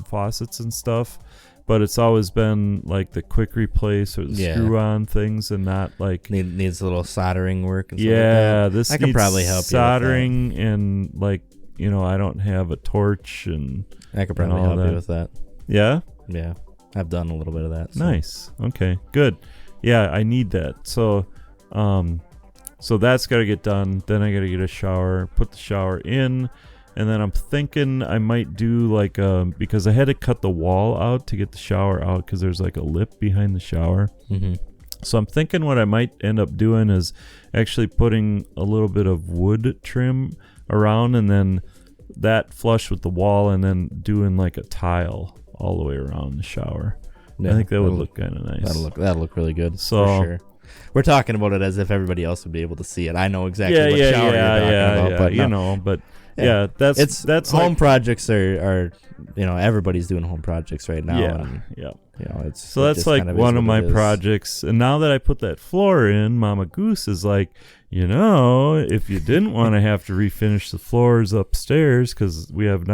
faucets and stuff, but it's always been like the quick replace or the screw on things, and not like needs a little soldering work. And stuff like that. This I can probably help soldering you with that. And like I don't have a torch, and I could probably help you with that. Yeah, I've done a little bit of that. So. Nice. Okay, good. Yeah, I need that. So So that's got to get done. Then I got to get a shower, put the shower in, and then I'm thinking I might do like because I had to cut the wall out to get the shower out, because there's like a lip behind the shower. Mm-hmm. So I'm thinking what I might end up doing is actually putting a little bit of wood trim around, and then that flush with the wall, and then doing like a tile all the way around the shower. I think that would look kind of nice. That'll look really good. So, for sure. We're talking about it as if everybody else would be able to see it. I know exactly what shower you're talking about, but that's home projects are everybody's doing home projects right now. That's like one of my projects. And now that I put that floor in, Mama Goose is like, if you didn't want to have to refinish the floors upstairs, because we have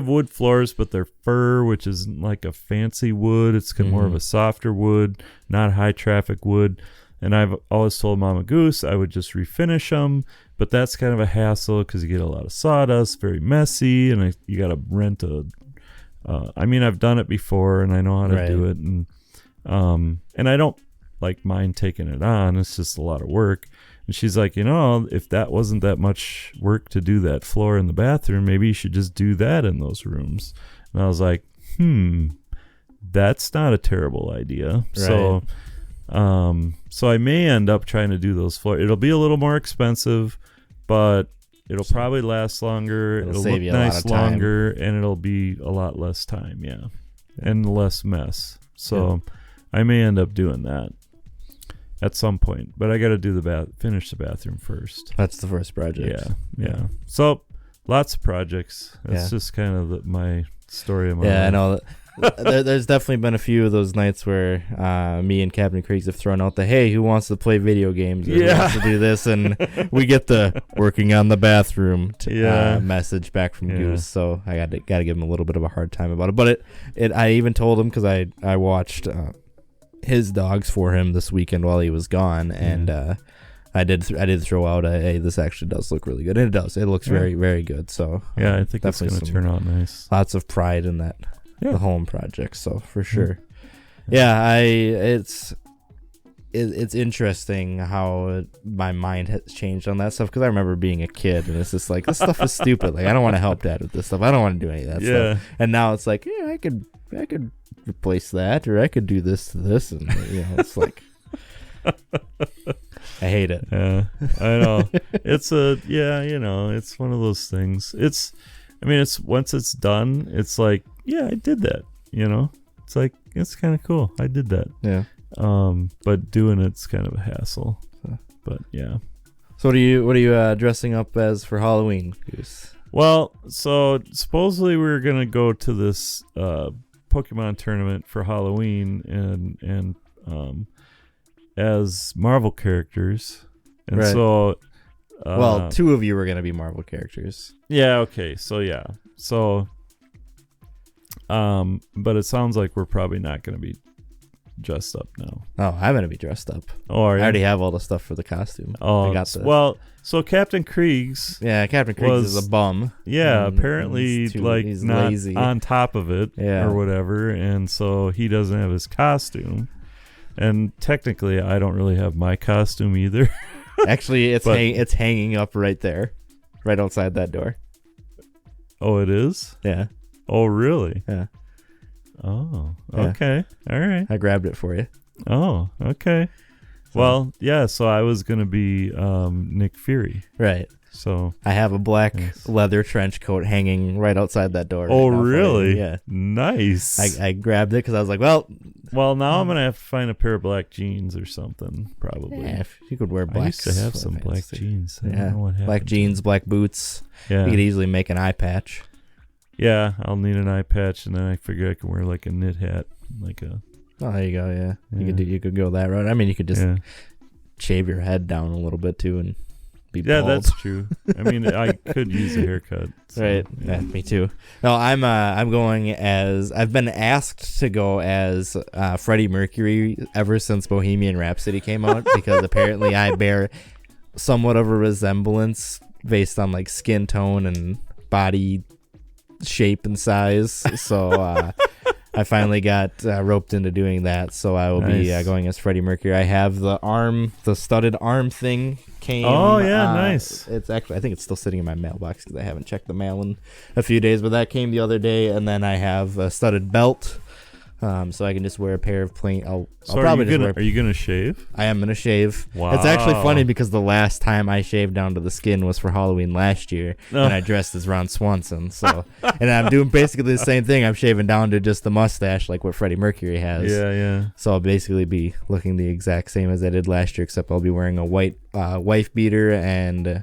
wood floors, but they're fir, which is like a fancy wood. It's more of a softer wood, not high traffic wood. And I've always told Mama Goose I would just refinish them, but that's kind of a hassle because you get a lot of sawdust, very messy, and you got to rent I've done it before, and I know how to do it, and I don't like mind taking it on. It's just a lot of work. And she's like, if that wasn't that much work to do that floor in the bathroom, maybe you should just do that in those rooms. And I was like, that's not a terrible idea. Right. So I may end up trying to do those floors. It'll be a little more expensive, but it'll probably last longer. It'll look nice longer, and it'll be a lot less time, and less mess. So I may end up doing that at some point, but I got to do finish the bathroom first. That's the first project. Yeah. So lots of projects. That's just kind of my story of my life. I know. There's definitely been a few of those nights where me and Captain Kriegs have thrown out the, hey, who wants to play video games? Or who wants to do this? And we get the working on the bathroom message back from Goose. So I got to give him a little bit of a hard time about it. But I even told him, because I watched his dogs for him this weekend while he was gone, and I did throw out hey, this actually does look really good, and it does. It looks very, very good. So I think that's going to turn out nice. Lots of pride in that. The home project, so for sure. it's interesting how my mind has changed on that stuff, because I remember being a kid and it's just like, this stuff is stupid. Like, I don't want to help Dad with this stuff. I don't want to do any of that stuff. And now it's like, yeah, I could replace that, or I could do this to this, and it's like, I hate it. Yeah, I know. It's it's one of those things. It's once it's done, it's like, yeah, I did that. It's like, it's kind of cool. I did that. Yeah. But doing it's kind of a hassle. But yeah. So what are you dressing up as for Halloween, Goose? Well, so supposedly we were gonna go to this Pokemon tournament for Halloween and as Marvel characters, and right. So two of you were gonna be Marvel characters. Yeah. Okay. So yeah. So but it sounds like we're probably not gonna be dressed up now. Oh, I'm gonna be dressed up. Oh, are you? I already have all the stuff for the costume. Oh, I got well. So Captain Kriegs. Yeah, Captain Kriegs is a bum. Yeah, apparently he's not lazy. On top of it or whatever, and so he doesn't have his costume. And technically, I don't really have my costume either. Actually, it's hanging up right there, right outside that door. Oh, it is? Yeah. Oh, really? Yeah. Oh, okay. Yeah. All right. I grabbed it for you. Oh, okay. Well, yeah, so I was going to be Nick Fury. Right. So I have a black leather trench coat hanging right outside that door. Oh, really? Yeah. Nice. I grabbed it because I was like, well, now I'm going to have to find a pair of black jeans or something, probably. Yeah, if you could wear black. I used to have some black jeans. I don't know what happened. Black jeans, black boots. Yeah. You could easily make an eye patch. Yeah, I'll need an eye patch, and then I figure I can wear like a knit hat, like a. Oh, there you go. Yeah, you could go that route. I mean, you could just shave your head down a little bit too, and be bald. That's true. I mean, I could use a haircut. So, right. Yeah, me too. No, I'm going as I've been asked to go as Freddie Mercury ever since Bohemian Rhapsody came out, because apparently I bear somewhat of a resemblance based on like skin tone and body shape and size. So I finally got roped into doing that. So I will be going as Freddie Mercury. I have the studded arm thing came. Oh yeah, nice. It's actually, I think it's still sitting in my mailbox because I haven't checked the mail in a few days, but that came the other day. And then I have a studded belt. So I can just wear a pair of plain. Are you gonna shave? I am gonna shave. Wow. It's actually funny because the last time I shaved down to the skin was for Halloween last year, and I dressed as Ron Swanson. So, and I'm doing basically the same thing. I'm shaving down to just the mustache, like what Freddie Mercury has. Yeah. So I'll basically be looking the exact same as I did last year, except I'll be wearing a white wife beater and.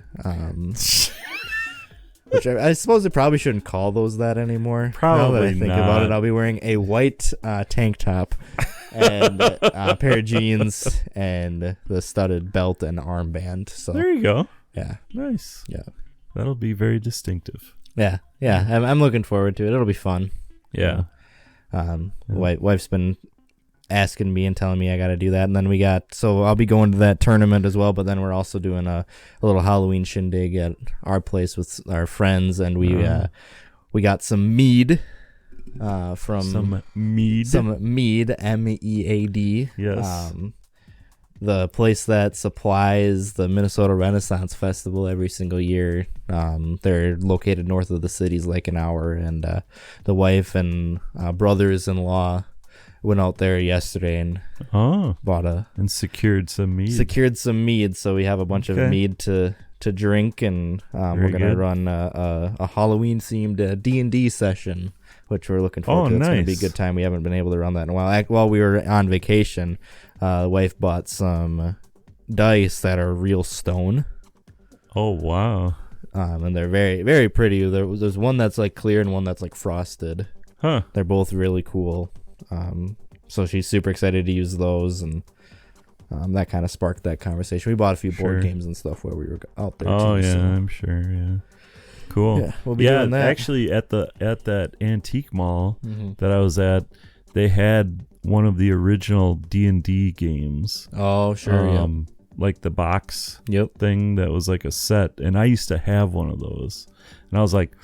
Which I suppose I probably shouldn't call those that anymore. Probably now that I think not. about it, I'll be wearing a white tank top and a pair of jeans and the studded belt and armband. So there you go. Yeah. Nice. Yeah. That'll be very distinctive. Yeah. I'm looking forward to it. It'll be fun. Yeah. Wife's been asking me and telling me I got to do that, and then so I'll be going to that tournament as well, but then we're also doing a little Halloween shindig at our place with our friends, and we got some mead from some mead MEAD. Yes. The place that supplies the Minnesota Renaissance Festival every single year. They're located north of the city's like an hour, and the wife and brothers-in-law went out there yesterday and secured some mead. So we have a bunch of mead to drink, and we're gonna run a Halloween themed D&D session, which we're looking forward to. It's gonna be a good time. We haven't been able to run that in a while. While we were on vacation, the wife bought some dice that are real stone. Oh wow. And they're very, very pretty. There's one that's like clear and one that's like frosted. Huh. They're both really cool. So she's super excited to use those, and that kind of sparked that conversation. We bought a few board games and stuff while we were out there. Oh yeah, so. I'm sure. Yeah, cool. Yeah, we'll be doing that. Actually, at that antique mall that I was at, they had one of the original D&D games. Oh sure. Like the box thing that was like a set, and I used to have one of those, and I was like,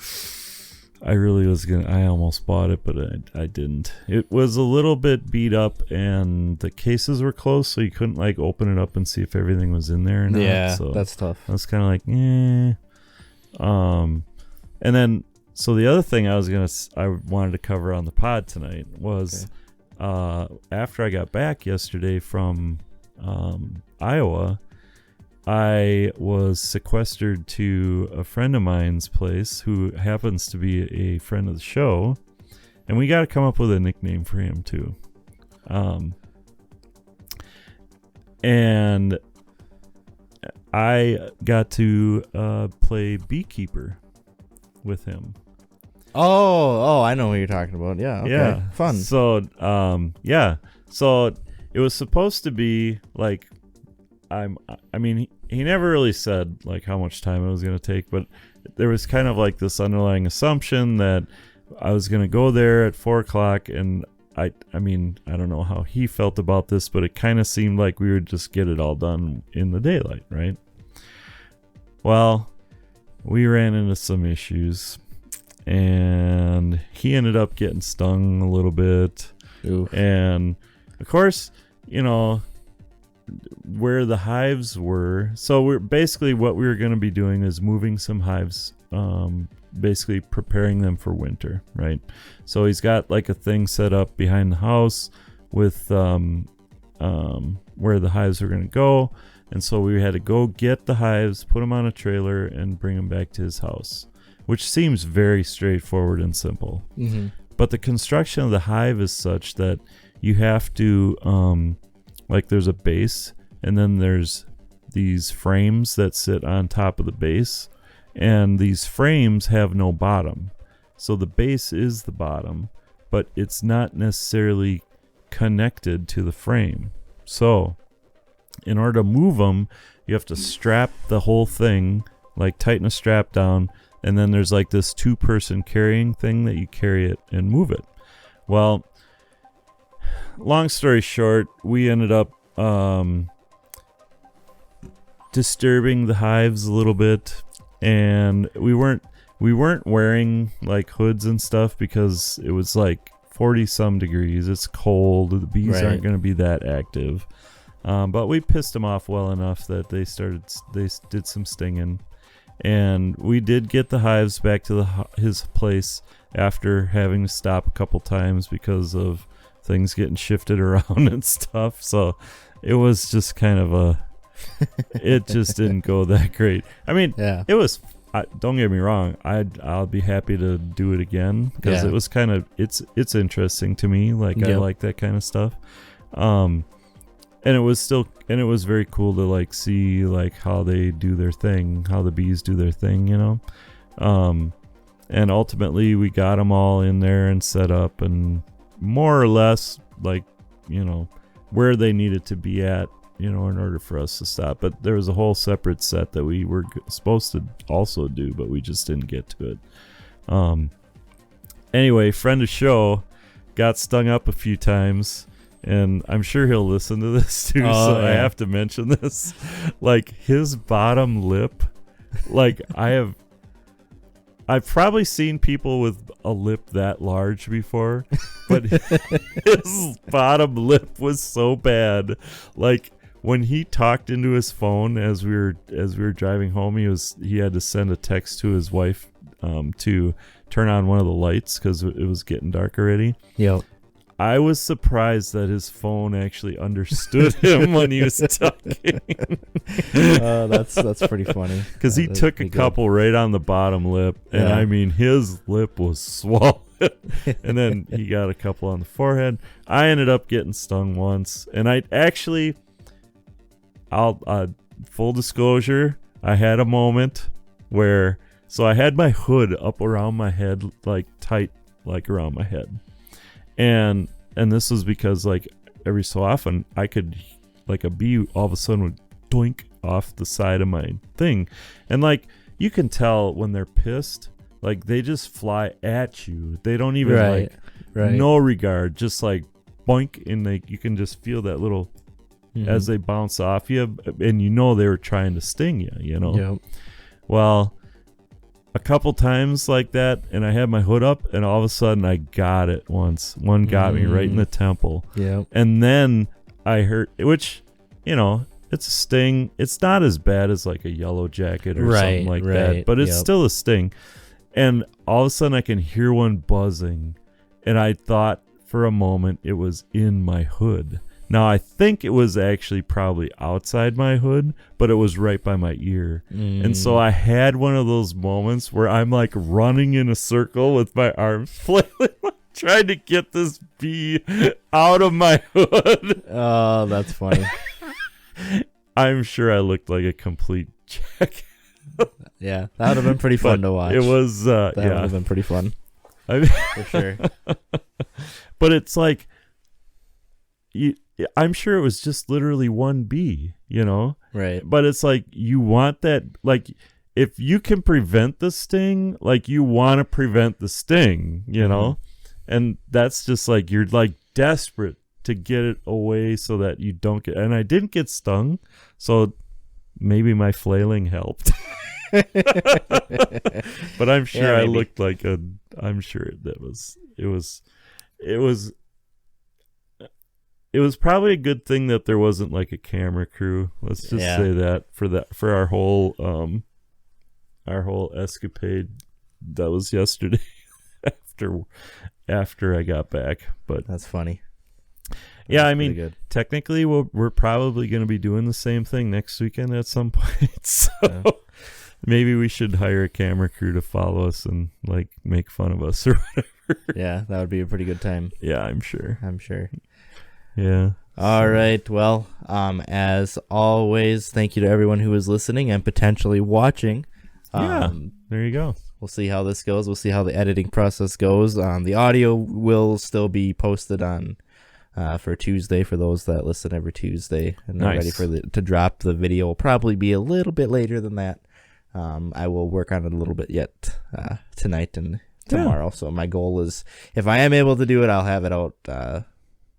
really was I almost bought it, but I didn't. It was a little bit beat up, and the cases were closed, so you couldn't like open it up and see if everything was in there or not. Yeah, so that's tough. I was kind of like, and then so the other thing I wanted to cover on the pod tonight was after I got back yesterday from Iowa, I was sequestered to a friend of mine's place who happens to be a friend of the show, and we got to come up with a nickname for him too. And I got to play beekeeper with him. Oh, I know what you're talking about. Yeah, okay. Yeah, Fun. So, so it was supposed to be like, he never really said like how much time it was going to take, but there was kind of like this underlying assumption that I was going to go there at 4:00, and I don't know how he felt about this, but it kind of seemed like we would just get it all done in the daylight, right? Well, we ran into some issues, and he ended up getting stung a little bit. Oof. And of course, where the hives were, so we're basically what we were going to be doing is moving some hives, basically preparing them for winter, right? So he's got like a thing set up behind the house with where the hives were going to go, and so we had to go get the hives, put them on a trailer, and bring them back to his house, which seems very straightforward and simple. Mm-hmm. But the construction of the hive is such that you have to like there's a base, and then there's these frames that sit on top of the base, and these frames have no bottom. So the base is the bottom, but it's not necessarily connected to the frame. So in order to move them, you have to strap the whole thing, like tighten a strap down, and then there's like this 2-person carrying thing that you carry it and move it. Well, long story short, we ended up disturbing the hives a little bit, and we weren't wearing like hoods and stuff because it was like 40 some degrees. It's cold. The bees aren't going to be that active. But we pissed them off well enough that they did some stinging, and we did get the hives back to his place after having to stop a couple times because of things getting shifted around and stuff. So it was just kind of it just didn't go that great. I mean, It was, don't get me wrong, I'll be happy to do it again because it was kind of, it's interesting to me. Like, I like that kind of stuff. And it was very cool to like see like how they do their thing, how the bees do their thing, and ultimately we got them all in there and set up and more or less like, where they needed to be at, in order for us to stop. But there was a whole separate set that we were supposed to also do, but we just didn't get to it. Anyway, friend of show got stung up a few times, and I'm sure he'll listen to this too, I have to mention this. Like, his bottom lip, like, I've probably seen people with a lip that large before, but his bottom lip was so bad. Like, when he talked into his phone as we were driving home, he had to send a text to his wife to turn on one of the lights because it was getting dark already. Yep. I was surprised that his phone actually understood him when he was talking. That's pretty funny. Because he took a couple right on the bottom lip, and I mean, his lip was swollen. And then he got a couple on the forehead. I ended up getting stung once, and full disclosure, I had a moment where, so I had my hood up around my head, like tight, like around my head. And this was because like every so often I could, like, a bee all of a sudden would doink off the side of my thing. And like, you can tell when they're pissed, like they just fly at you. They don't even no regard, just like boink, and you can just feel that little as they bounce off you, and they were trying to sting you, Yep. Well, a couple times like that, and I had my hood up, and all of a sudden I got it once. One got me right in the temple. Yeah. And then I heard, which, you know, it's a sting. It's not as bad as like a yellow jacket or something like that, but it's still a sting. And all of a sudden I can hear one buzzing, and I thought for a moment it was in my hood. Now, I think it was actually probably outside my hood, but it was right by my ear. And so I had one of those moments where I'm like running in a circle with my arms flailing, trying to get this bee out of my hood. Oh, that's funny. I'm sure I looked like a complete jack. Yeah, that would have been pretty fun to watch. It was, that would have been pretty fun. For sure. But it's like, I'm sure it was just literally one bee, you know? Right. But it's like, you want that, like, if you can prevent the sting, like, you want to prevent the sting, you know? And that's just like, you're like desperate to get it away so that you don't get, and I didn't get stung, so maybe my flailing helped. But I'm sure I looked like I'm sure it was probably a good thing that there wasn't like a camera crew. Let's just say that for our whole escapade that was yesterday after I got back. But that's funny. Yeah, I mean, technically we're probably going to be doing the same thing next weekend at some point. So maybe we should hire a camera crew to follow us and like make fun of us or whatever. Yeah, that would be a pretty good time. Yeah, I'm sure. Yeah. All right. Well, as always, thank you to everyone who is listening and potentially watching. There you go. We'll see how this goes. We'll see how the editing process goes. The audio will still be posted on for Tuesday for those that listen every Tuesday and are ready to drop. The video will probably be a little bit later than that. I will work on it a little bit yet tonight and tomorrow. So my goal is, if I am able to do it, I'll have it out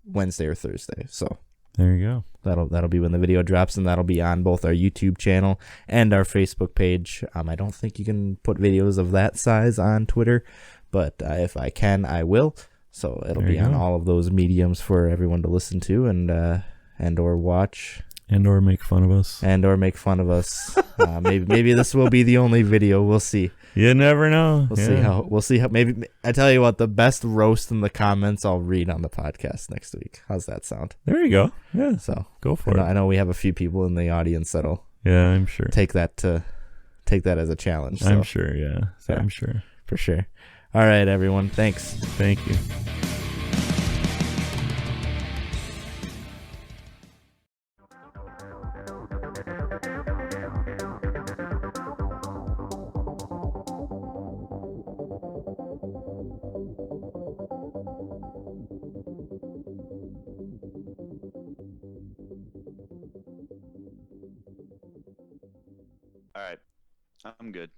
Wednesday or Thursday. So there you go. That'll be when the video drops, and that'll be on both our YouTube channel and our Facebook page. I don't think you can put videos of that size on Twitter, but if I can, I will. So it'll be on all of those mediums for everyone to listen to and or watch. And or make fun of us. Maybe this will be the only video. We'll see. You never know. We'll see how. Maybe I tell you what, the best roast in the comments I'll read on the podcast next week. How's that sound? There you go. Yeah. So go for it. I know we have a few people in the audience that'll. Yeah, I'm sure. Take that as a challenge. So. I'm sure. Yeah. I'm sure. For sure. All right, everyone. Thanks. Thank you. All right, I'm good.